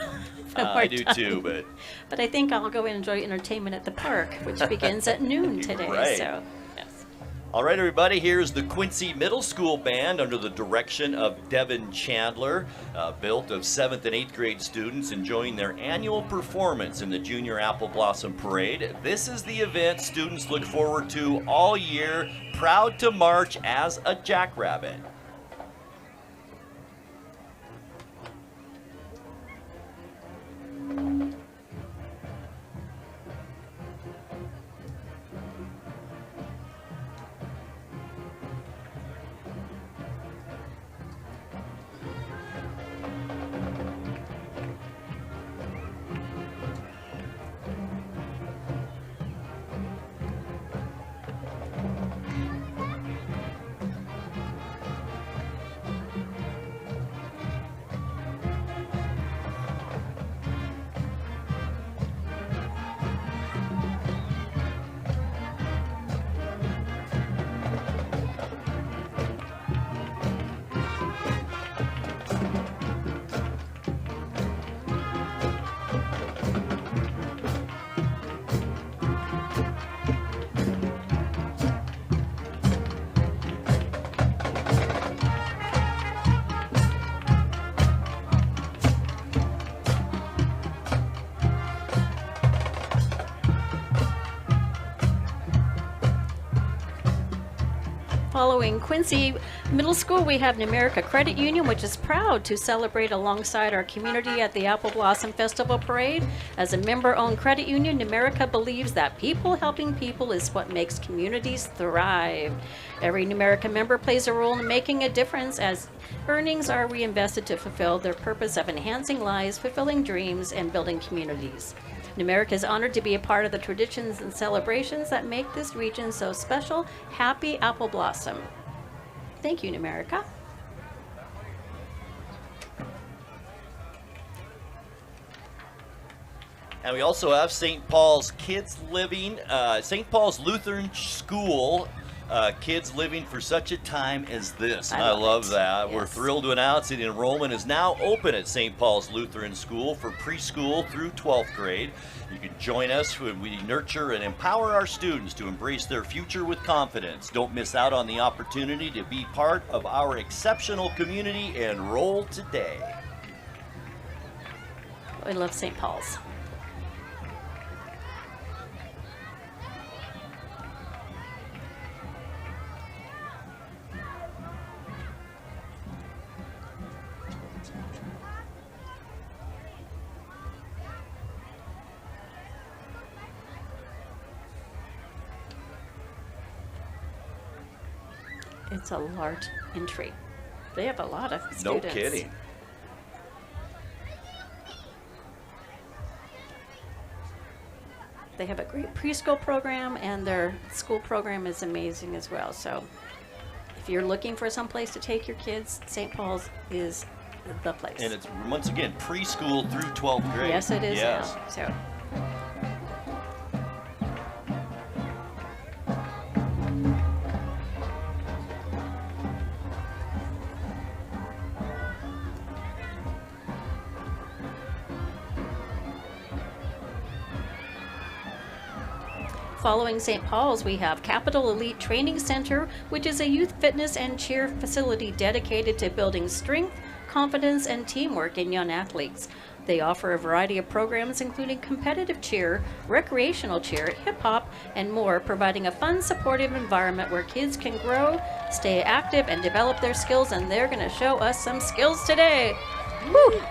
I do too, but I think I'll go and enjoy entertainment at the park, which begins at noon today. Right. So. All right, everybody, here's the Quincy Middle School Band under the direction of Devin Chandler, built of 7th and 8th grade students enjoying their annual performance in the Junior Apple Blossom Parade. This is the event students look forward to all year, proud to march as a jackrabbit. Following Quincy Middle School, we have Numerica Credit Union, which is proud to celebrate alongside our community at the Apple Blossom Festival Parade. As a member-owned credit union, Numerica believes that people helping people is what makes communities thrive. Every Numerica member plays a role in making a difference, as earnings are reinvested to fulfill their purpose of enhancing lives, fulfilling dreams, and building communities. Numerica is honored to be a part of the traditions and celebrations that make this region so special. Happy Apple Blossom. Thank you, Numerica. And we also have St. Paul's Kids Living, St. Paul's Lutheran School, kids living for such a time as this. And I love that. Yes. We're thrilled to announce that enrollment is now open at St. Paul's Lutheran School for preschool through 12th grade. You can join us when we nurture and empower our students to embrace their future with confidence. Don't miss out on the opportunity to be part of our exceptional community. Enroll today. I love St. Paul's. It's a large entry. They have a lot of students. No kidding. They have a great preschool program, and their school program is amazing as well. So if you're looking for some place to take your kids, St. Paul's is the place. And it's, once again, preschool through 12th grade. Yes, it is. Yes. Now. So. Following St. Paul's, we have Capital Elite Training Center, which is a youth fitness and cheer facility dedicated to building strength, confidence, and teamwork in young athletes. They offer a variety of programs, including competitive cheer, recreational cheer, hip-hop, and more, providing a fun, supportive environment where kids can grow, stay active, and develop their skills, and they're going to show us some skills today. Woo!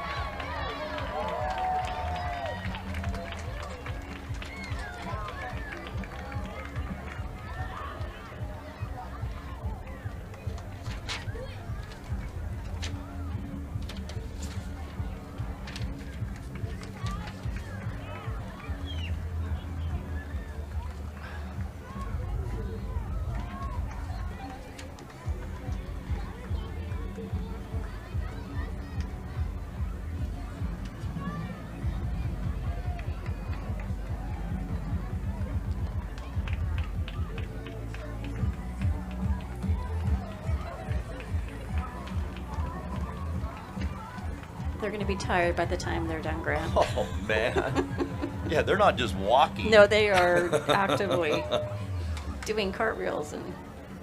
They're going to be tired by the time they're done, Grant. Oh, man. Yeah, they're not just walking. No, they are actively doing cartwheels and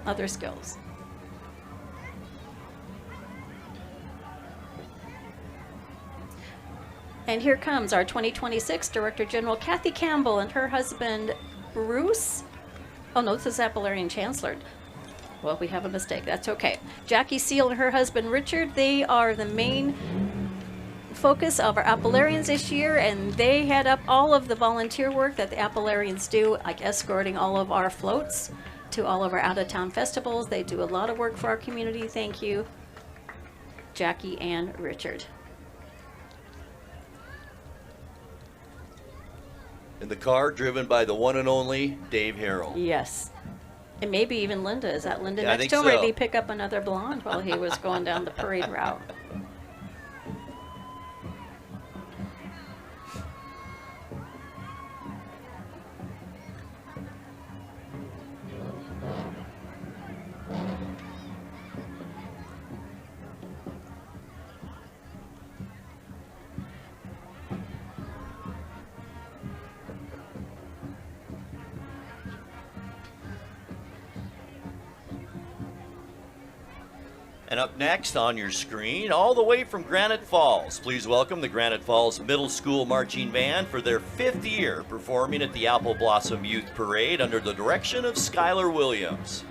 other skills. And here comes our 2026 Director General, Kathy Campbell, and her husband, Bruce. Oh, no, this is Appalachian Chancellor. Well, we have a mistake. That's okay. Jackie Seal and her husband, Richard, they are the main focus of our Appalachians this year, and they head up all of the volunteer work that the Appalachians do, like escorting all of our floats to all of our out-of-town festivals. They do a lot of work for our community. Thank you, Jackie and Richard. In the car driven by the one and only Dave Harrell. Yes. And maybe even Linda. Is that Linda Yeah, next to him? so. Or did he pick up another blonde while he was going down the parade route? And up next on your screen, all the way from Granite Falls, please welcome the Granite Falls Middle School Marching Band for their 5th year performing at the Apple Blossom Youth Parade under the direction of Skylar Williams.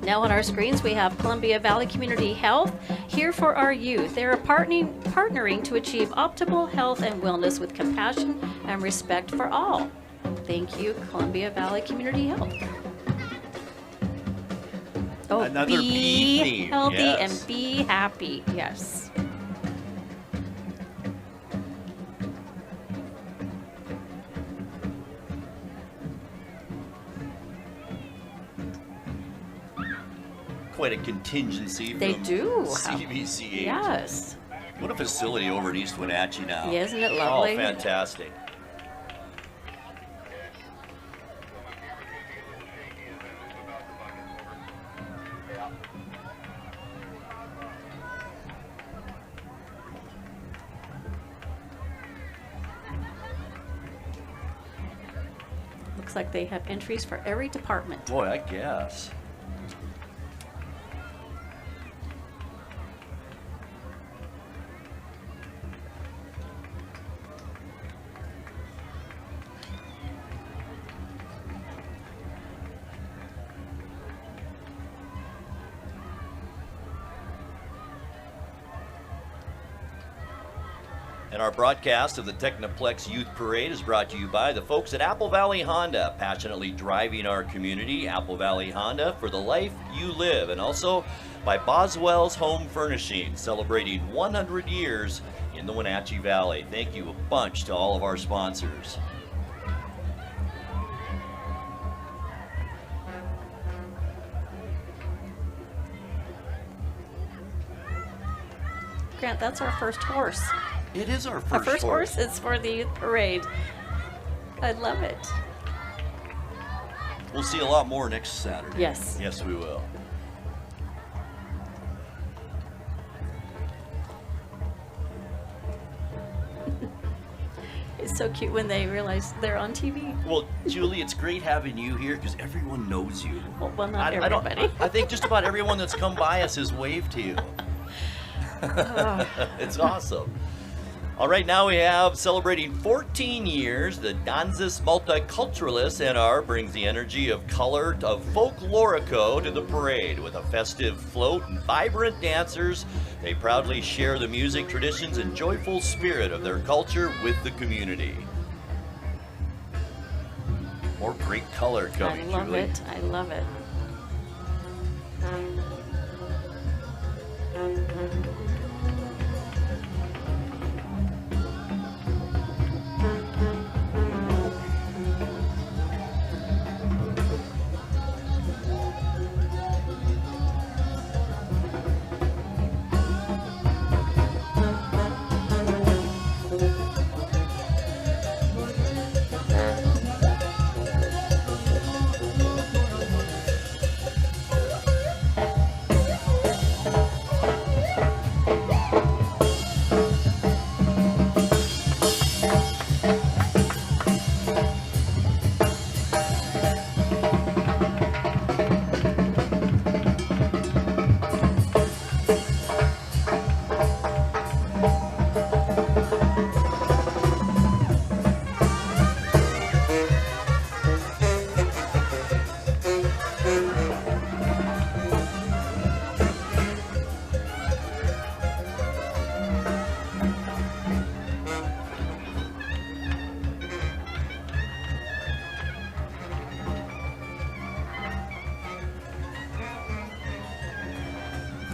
Now on our screens, we have Columbia Valley Community Health here for our youth. They are partnering to achieve optimal health and wellness with compassion and respect for all. Thank you, Columbia Valley Community Health. Oh, Another bee theme, healthy yes. and be happy. Yes. Quite a contingency They from do. CVCH. Yes. What a facility over in East Wenatchee now. Yeah, isn't it lovely? Oh, fantastic. Looks like they have entries for every department. Boy, I guess. And our broadcast of the TekniPlex Youth Parade is brought to you by the folks at Apple Valley Honda, passionately driving our community. Apple Valley Honda, for the life you live. And also by Boswell's Home Furnishing, celebrating 100 years in the Wenatchee Valley. Thank you a bunch to all of our sponsors. Grant, that's our first horse. It is our Our first horse is for the youth parade. I love it. We'll see a lot more next Saturday. Yes. Yes, we will. It's so cute when they realize they're on TV. Well, Julie, it's great having you here because everyone knows you. Well, not everybody. I think just about everyone that's come by us has waved to you. It's awesome. All right, now we have celebrating 14 years, the Danzas Multiculturalists NR brings the energy of color of folklorico to the parade. With a festive float and vibrant dancers, they proudly share the music, traditions, and joyful spirit of their culture with the community. More great color coming, I love Julie. it. I love it.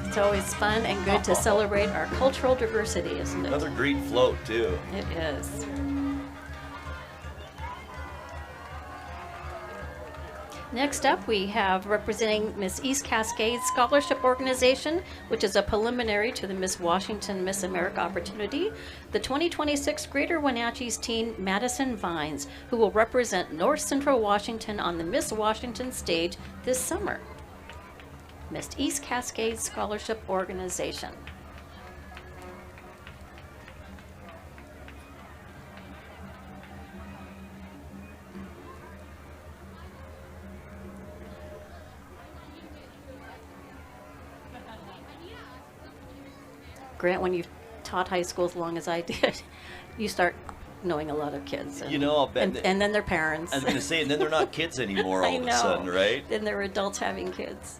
It's always fun and good to celebrate our cultural diversity, isn't it? Another great float, too. It is. Next up, we have representing Miss East Cascade Scholarship Organization, which is a preliminary to the Miss Washington Miss America opportunity, the 2026 Greater Wenatchee's teen Madison Vines, who will represent North Central Washington on the Miss Washington stage this summer. Miss East Cascade Scholarship Organization. Grant, when you've taught high school as long as I did, you start knowing a lot of kids. And, You know, I'll bet. and then their parents. I was going to say, and then they're not kids anymore all I of a know. sudden, right? Then they're adults having kids.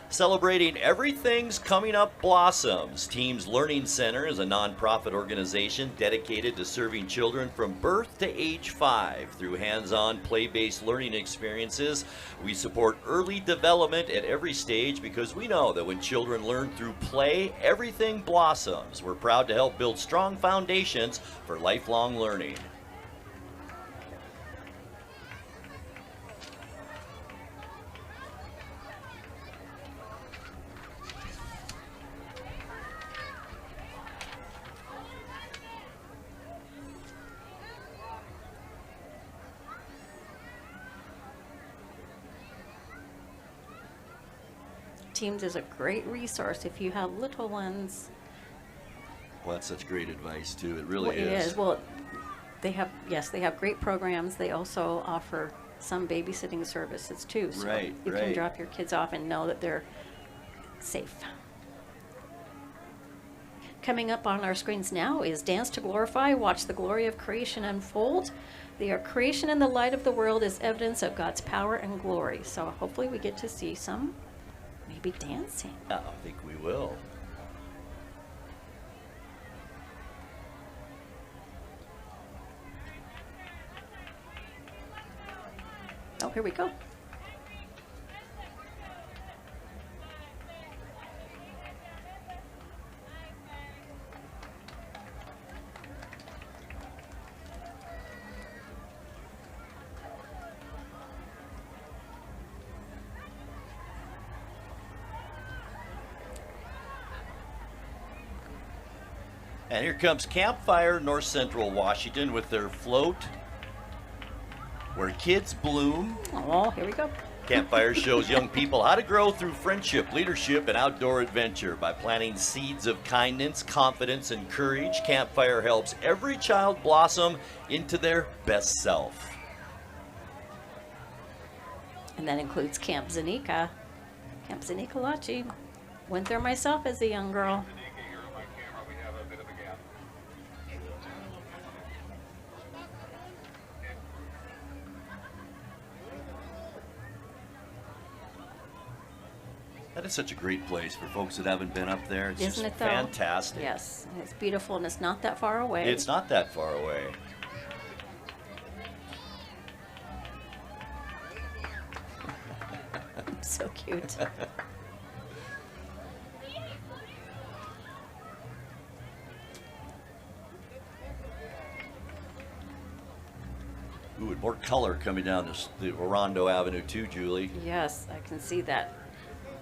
Celebrating Everything's Coming Up Blossoms. Teams Learning Center is a nonprofit organization dedicated to serving children from birth to age 5. Through hands-on, play-based learning experiences, we support early development at every stage because we know that when children learn through play, everything blossoms. We're proud to help build strong foundations for lifelong learning. Teams is a great resource if you have little ones. Well, that's such great advice, too. It really Well, it is. Well, they have, yes, they have great programs. They also offer some babysitting services, too. So Right, you right. can drop your kids off and know that they're safe. Coming up on our screens now is Dance to Glorify, Watch the Glory of Creation Unfold. The creation in the light of the world is evidence of God's power and glory. So hopefully we get to see some maybe dancing. Yeah, I think we will. Oh, here we go. And here comes Campfire North Central Washington with their float where kids bloom. Oh, here we go. Campfire shows young people how to grow through friendship, leadership, and outdoor adventure. By planting seeds of kindness, confidence, and courage, Campfire helps every child blossom into their best self. And that includes Camp Zanika. Camp Zanika Lachi. Went there myself as a young girl. That is such a great place for folks that haven't been up there. It's Isn't just it, though? fantastic. Yes, it's beautiful, and it's not that far away. It's not that far away. So cute. Ooh, and more color coming down the Orondo Avenue too, Julie. Yes, I can see that.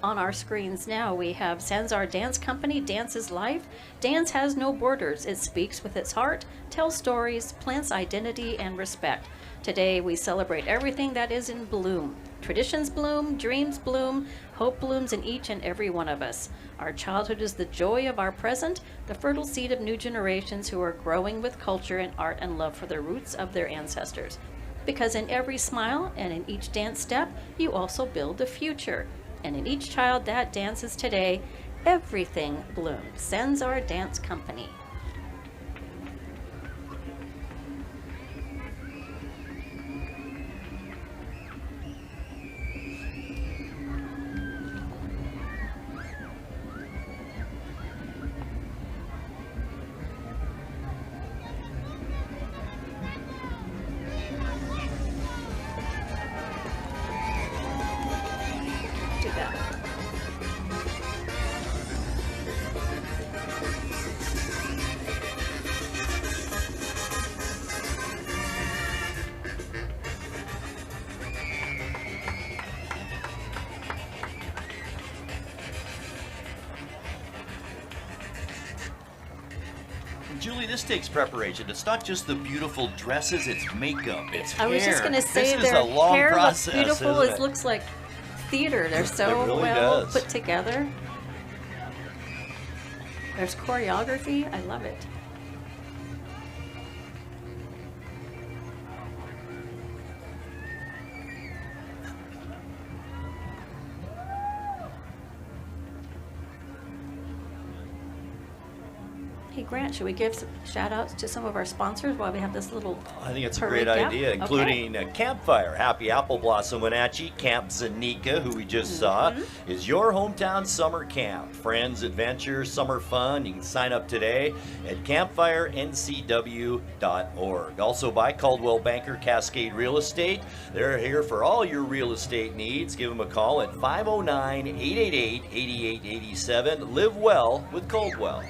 On our screens now, we have Sanzar Dance Company, Dance is Life. Dance has no borders. It speaks with its heart, tells stories, plants identity and respect. Today, we celebrate everything that is in bloom. Traditions bloom, dreams bloom, hope blooms in each and every one of us. Our childhood is the joy of our present, the fertile seed of new generations who are growing with culture and art and love for the roots of their ancestors. Because in every smile and in each dance step, you also build the future. And in each child that dances today, everything blooms. Sanzar Dance Company. Do that. Julie, this takes preparation. It's not just the beautiful dresses, it's makeup, it's hair. I was just going to say this is their a long hair process, looks beautiful. isn't It looks like theater. They're so really well does. put together. There's choreography. I love it. Hey, Grant, should we give some shout outs to some of our sponsors while we have this little I think it's a parade great gap? idea, including Campfire, Happy Apple Blossom Wenatchee, Camp Zanika, who we just saw, is your hometown summer camp. Friends, adventure, summer fun. You can sign up today at campfirencw.org. Also by Caldwell Banker Cascade Real Estate. They're here for all your real estate needs. Give them a call at 509-888-8887. Live well with Caldwell.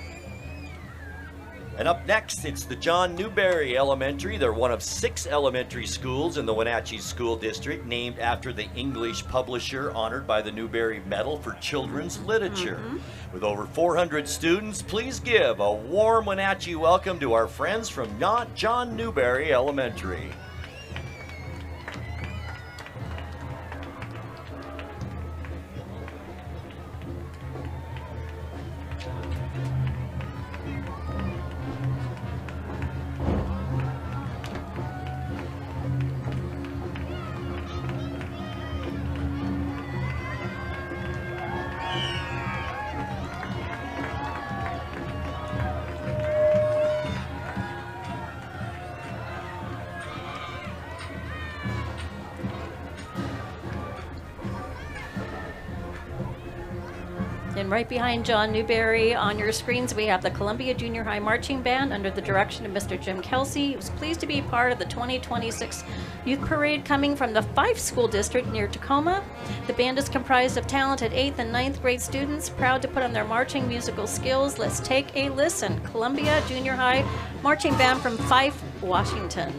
And up next, it's the John Newberry Elementary. They're one of 6 elementary schools in the Wenatchee School District, named after the English publisher honored by the Newbery Medal for Children's Literature. With over 400 students, please give a warm Wenatchee welcome to our friends from John Newberry Elementary. And right behind John Newberry on your screens, we have the Columbia Junior High Marching Band under the direction of Mr. Jim Kelsey, who's pleased to be part of the 2026 Youth Parade coming from the Fife School District near Tacoma. The band is comprised of talented 8th and 9th grade students, proud to put on their marching musical skills. Let's take a listen. Columbia Junior High Marching Band from Fife, Washington.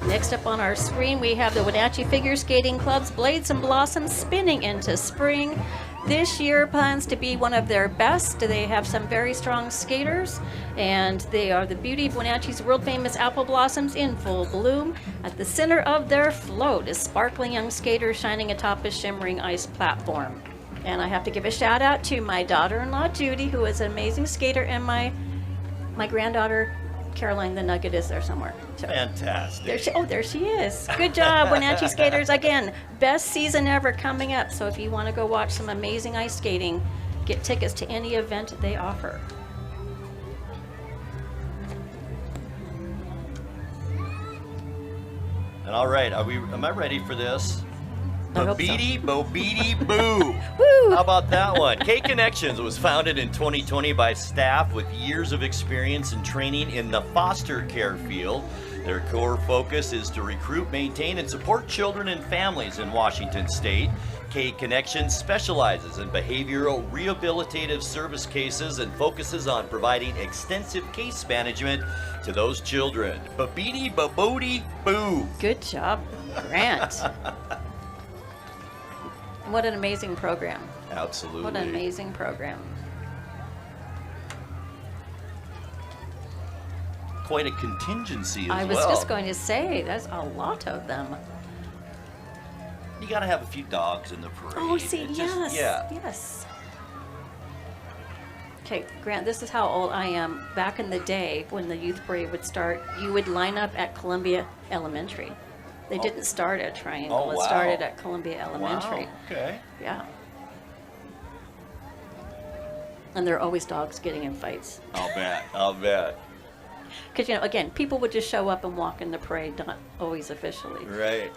Next up on our screen, we have the Wenatchee Figure Skating Club's Blades and Blossoms spinning into spring. This year plans to be one of their best. They have some very strong skaters, and they are the beauty of Wenatchee's world-famous apple blossoms in full bloom. At the center of their float is sparkling young skaters shining atop a shimmering ice platform. And I have to give a shout out to my daughter-in-law, Judy, who is an amazing skater, and my granddaughter, Caroline the Nugget, is there somewhere. So, fantastic. There she is. Good job, Wenatchee skaters. Again, best season ever coming up. So if you want to go watch some amazing ice skating, get tickets to any event they offer. And all right, am I ready for this? Bobidi, Bobidi, Boo. Woo! How about that one? K-Connections was founded in 2020 by staff with years of experience and training in the foster care field. Their core focus is to recruit, maintain, and support children and families in Washington State. K-Connections specializes in behavioral rehabilitative service cases and focuses on providing extensive case management to those children. Babidi, Babodi, Boo. Good job, Grant. What an amazing program. Absolutely. What an amazing program. Quite a contingency as well. I was just going to say, there's a lot of them. You got to have a few dogs in the parade. Oh, see, yes. Yeah. Yes. Okay, Grant, this is how old I am. Back in the day, when the youth parade would start, you would line up at Columbia Elementary. They didn't start at Triangle. Oh, wow. It started at Columbia Elementary. Wow. Okay. Yeah. And there are always dogs getting in fights. I'll bet. Because, again, people would just show up and walk in the parade, not always officially. Right.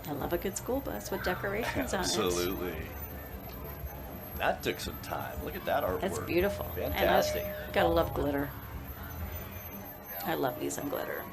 I love a good school bus with decorations on it. Absolutely. That took some time. Look at that artwork. That's beautiful. Fantastic. And gotta love glitter. I love using glitter.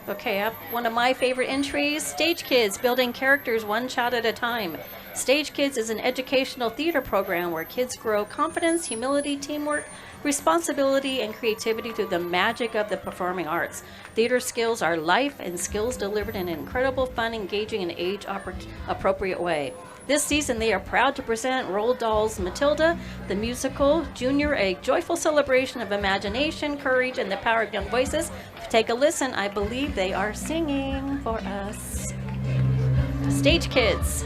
Okay, up one of my favorite entries, Stage Kids, building characters one shot at a time. Stage Kids is an educational theater program where kids grow confidence, humility, teamwork, responsibility, and creativity through the magic of the performing arts. Theater skills are life and skills delivered in an incredible, fun, engaging, and age-appropriate way. This season, they are proud to present Roald Dahl's Matilda, the musical, Junior, a joyful celebration of imagination, courage, and the power of young voices. Take a listen. I believe they are singing for us. Stage Kids.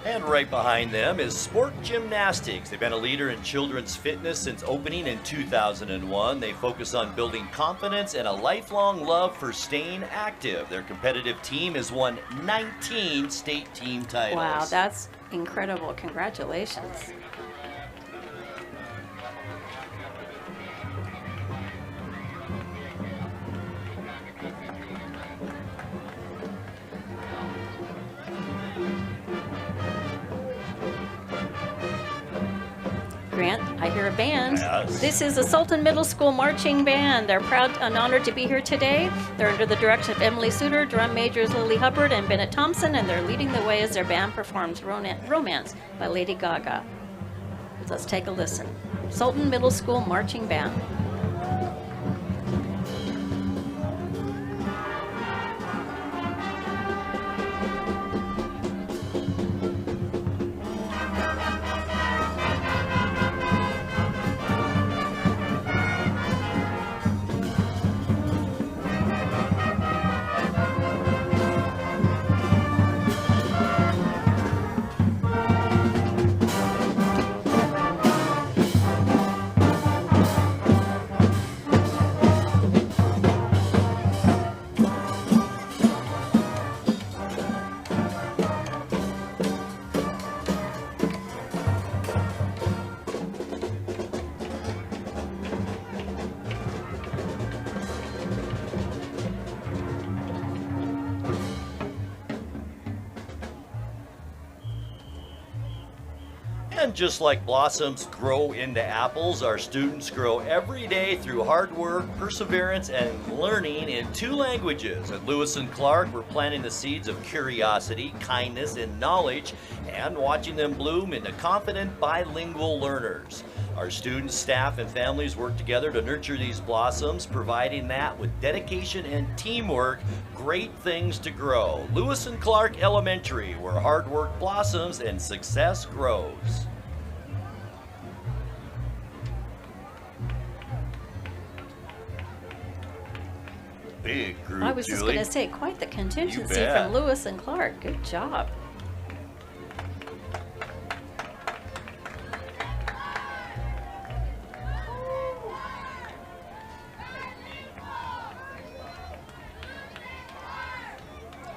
And right behind them is Sport Gymnastics. They've been a leader in children's fitness since opening in 2001. They focus on building confidence and a lifelong love for staying active. Their competitive team has won 19 state team titles. Wow, that's incredible. Congratulations. Grant, I hear a band. Yes. This is the Sultan Middle School Marching Band. They're proud and honored to be here today. They're under the direction of Emily Suter, drum majors Lily Hubbard and Bennett Thompson, and they're leading the way as their band performs Romance by Lady Gaga. Let's take a listen. Sultan Middle School Marching Band. And just like blossoms grow into apples, our students grow every day through hard work, perseverance, and learning in 2 languages. At Lewis and Clark, we're planting the seeds of curiosity, kindness, and knowledge, and watching them bloom into confident bilingual learners. Our students, staff, and families work together to nurture these blossoms, providing that with dedication and teamwork, great things to grow. Lewis and Clark Elementary, where hard work blossoms and success grows. Big group, I was just Julie. going to say, quite the contingency from Lewis and Clark. Good job.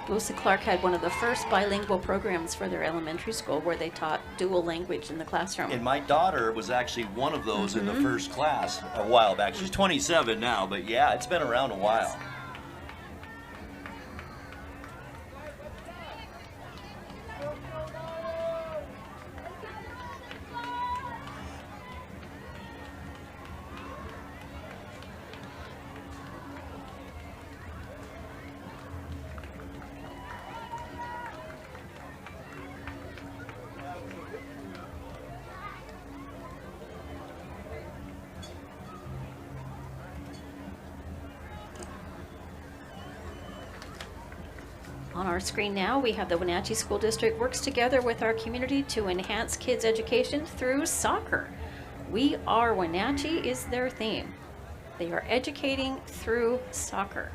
Lewis and Clark had one of the first bilingual programs for their elementary school where they taught dual language in the classroom. And my daughter was actually one of those in the first class a while back. She's 27 now, but yeah, it's been around a while. On our screen now, we have the Wenatchee School District works together with our community to enhance kids' education through soccer. We Are Wenatchee is their theme. They are educating through soccer.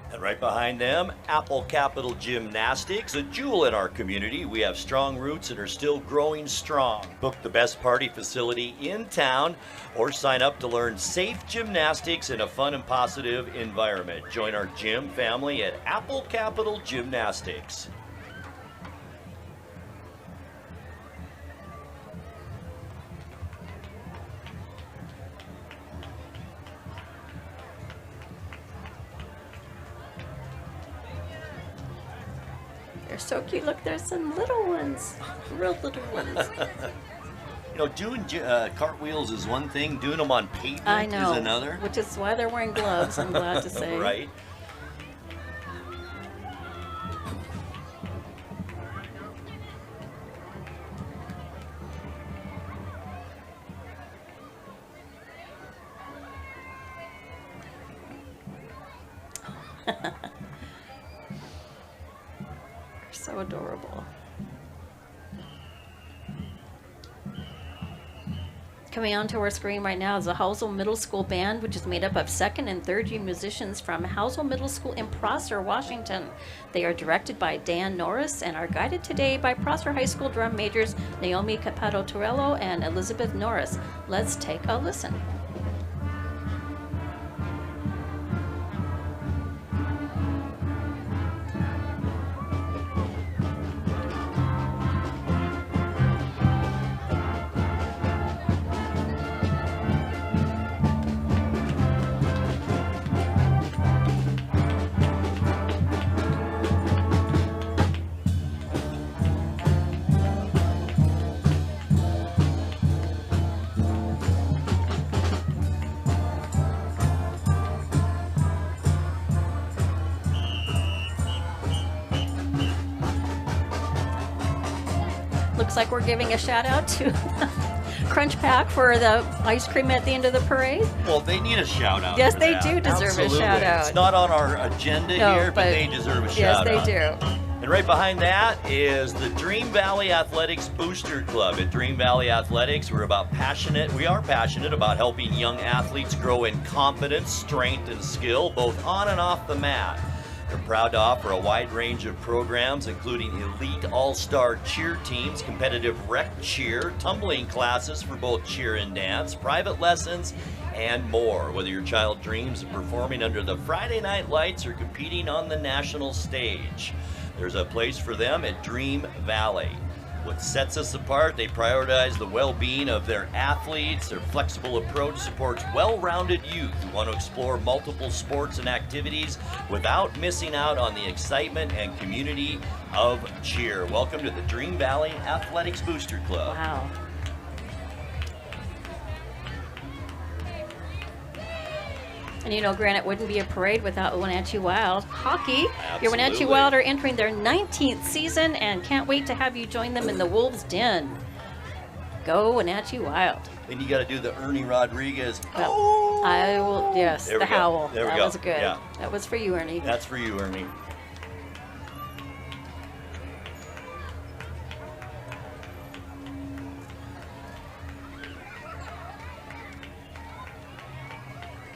And right behind them, Apple Capital Gymnastics, a jewel in our community. We have strong roots and are still growing strong. Book the best party facility in town or sign up to learn safe gymnastics in a fun and positive environment. Join our gym family at Apple Capital Gymnastics. They're so cute. Look, there's some little ones, real little ones. You know, doing cartwheels is one thing, doing them on pavement I know, is another. which is why they're wearing gloves, I'm glad to say. Right? So adorable. Coming onto our screen right now is the Housel Middle School Band, which is made up of second and third year musicians from Housel Middle School in Prosser, Washington. They are directed by Dan Norris and are guided today by Prosser High School drum majors Naomi Capato-Torello and Elizabeth Norris. Let's take a listen. Looks like we're giving a shout out to Crunch Pack for the ice cream at the end of the parade. Well, they need a shout out. Yes, for they that. do deserve Absolutely. a shout out. It's not on our agenda here, but they deserve a shout out. Yes, they do. And right behind that is the Dream Valley Athletics Booster Club. At Dream Valley Athletics, we are passionate about helping young athletes grow in confidence, strength, and skill, both on and off the mat. They're proud to offer a wide range of programs, including elite all-star cheer teams, competitive rec cheer, tumbling classes for both cheer and dance, private lessons, and more. Whether your child dreams of performing under the Friday night lights or competing on the national stage, there's a place for them at Dream Valley. What sets us apart, they prioritize the well-being of their athletes. Their flexible approach supports well-rounded youth who want to explore multiple sports and activities without missing out on the excitement and community of cheer. Welcome to the Dream Valley Athletics Booster Club. Wow. And you know, Grant, it wouldn't be a parade without Wenatchee Wild hockey. Absolutely. Your Wenatchee Wild are entering their 19th season and can't wait to have you join them in the Wolves' Den. Go Wenatchee Wild. Then you got to do the Ernie Rodriguez. Oh! I will, yes, the howl. There we go. That was good. Yeah. That was for you, Ernie. That's for you, Ernie.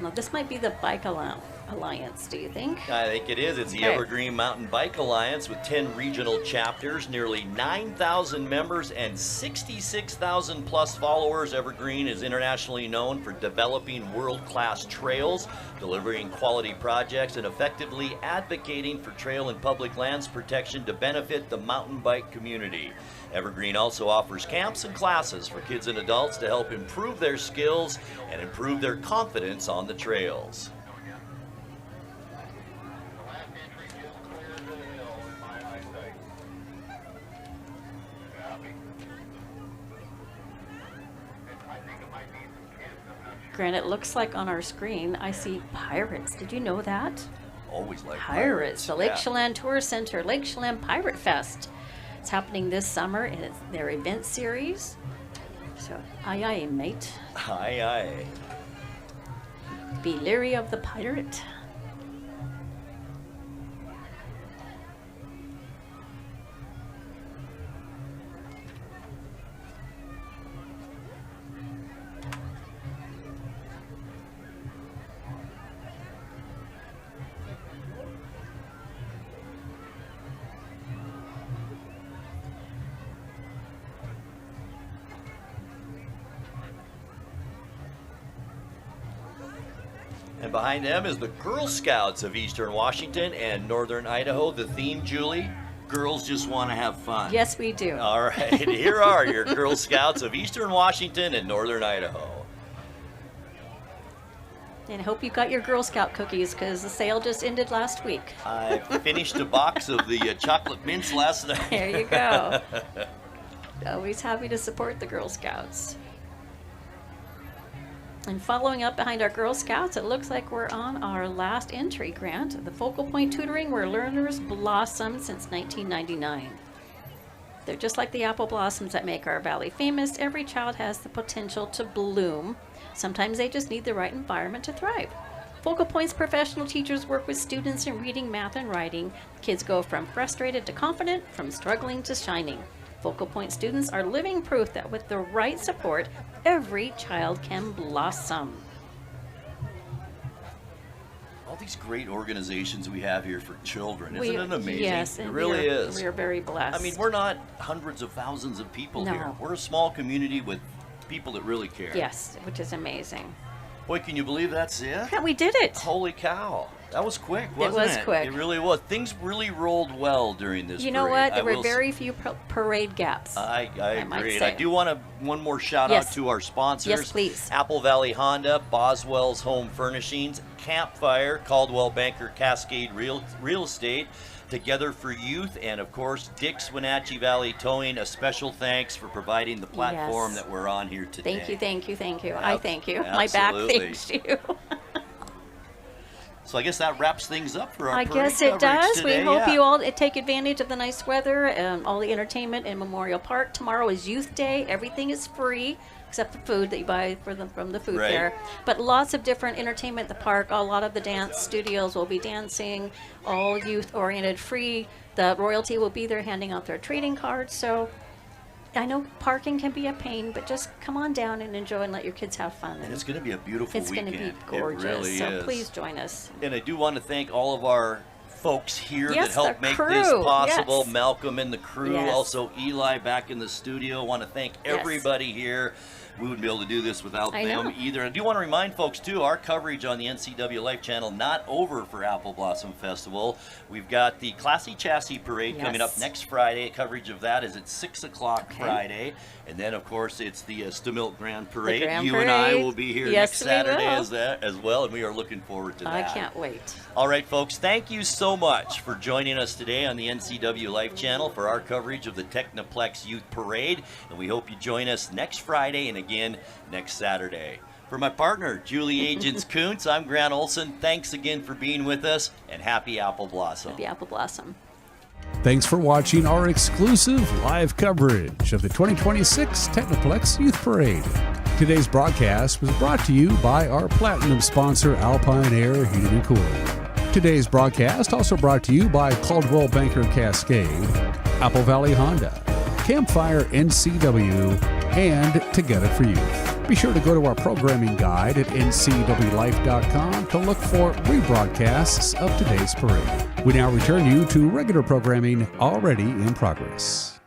Now, this might be the Bike Alliance, do you think? I think it is. It's the Evergreen Mountain Bike Alliance with 10 regional chapters, nearly 9,000 members, and 66,000 plus followers. Evergreen is internationally known for developing world-class trails, delivering quality projects, and effectively advocating for trail and public lands protection to benefit the mountain bike community. Evergreen also offers camps and classes for kids and adults to help improve their skills and improve their confidence on the trails. Grant, it looks like on our screen I see Pirates. Did you know that? Always like Pirates. The Lake Chelan Tourist Center, Lake Chelan Pirate Fest. It's happening this summer in their event series. So, aye aye, mate. Aye aye. Be leery of the pirate. And behind them is the Girl Scouts of Eastern Washington and Northern Idaho. The theme, Julie, girls just want to have fun. Yes, we do. All right, here are your Girl Scouts of Eastern Washington and Northern Idaho. And I hope you got your Girl Scout cookies because the sale just ended last week. I finished a box of the chocolate mints last night. There you go. Always happy to support the Girl Scouts. And following up behind our Girl Scouts, it looks like we're on our last entry, Grant, the Focal Point Tutoring, where learners blossom since 1999. They're just like the apple blossoms that make our valley famous. Every child has the potential to bloom. Sometimes they just need the right environment to thrive. Focal Point's professional teachers work with students in reading, math, and writing. Kids go from frustrated to confident, from struggling to shining. Focal Point students are living proof that with the right support, every child can blossom. All these great organizations we have here for children. Isn't it amazing? Yes, it really is. We are very blessed. I mean, we're not hundreds of thousands of people here. We're a small community with people that really care. Yes, which is amazing. Boy, can you believe that's it? Yeah, we did it. Holy cow. That was quick, wasn't it? It was quick. It really was. Things really rolled well during this parade. You know what? There were very few parade gaps. I agree. And I do want one more shout out to our sponsors. Yes, please. Apple Valley Honda, Boswell's Home Furnishings, Campfire, Caldwell Banker Cascade Real Estate, Together for Youth, and of course Dick's Wenatchee Valley Towing. A special thanks for providing the platform that we're on here today. Thank you. Yep, I thank you. Absolutely. My back thanks you. So I guess that wraps things up for our I parade guess it does. today. We hope you all take advantage of the nice weather and all the entertainment in Memorial Park. Tomorrow is Youth Day. Everything is free except the food that you buy from the food fair. But lots of different entertainment at the park. A lot of the dance studios will be dancing, all youth-oriented, free. The royalty will be there handing out their trading cards. So I know parking can be a pain, but just come on down and enjoy and let your kids have fun. And it's going to be a beautiful weekend. It's going to be gorgeous. It really so is. please join us. And I do want to thank all of our folks here Yes, that helped the make crew. this possible. Yes. Malcolm and the crew, Yes. also Eli back in the studio. Want to thank everybody here. We wouldn't be able to do this without them either. I do want to remind folks, too, our coverage on the NCWLIFE channel not over for Apple Blossom Festival. We've got the Classy Chassis Parade coming up next Friday. Coverage of that is at 6 o'clock Friday. And then, of course, it's the Stamilk Grand Parade. You and I will be here next Saturday as well, and we are looking forward to that. I can't wait. All right, folks, thank you so much for joining us today on the NCWLIFE channel for our coverage of the TekniPlex Youth Parade. And we hope you join us next Friday and again next Saturday. For my partner, Julie Agents Kuntz, I'm Grant Olson. Thanks again for being with us, and happy Apple Blossom. Happy Apple Blossom. Thanks for watching our exclusive live coverage of the 2026 TekniPlex Youth Parade. Today's broadcast was brought to you by our platinum sponsor, Alpine Air Heating and Cooling. Today's broadcast also brought to you by Caldwell Banker Cascade, Apple Valley Honda, Campfire NCW, and Together for Youth. Be sure to go to our programming guide at ncwlife.com to look for rebroadcasts of today's parade. We now return you to regular programming already in progress.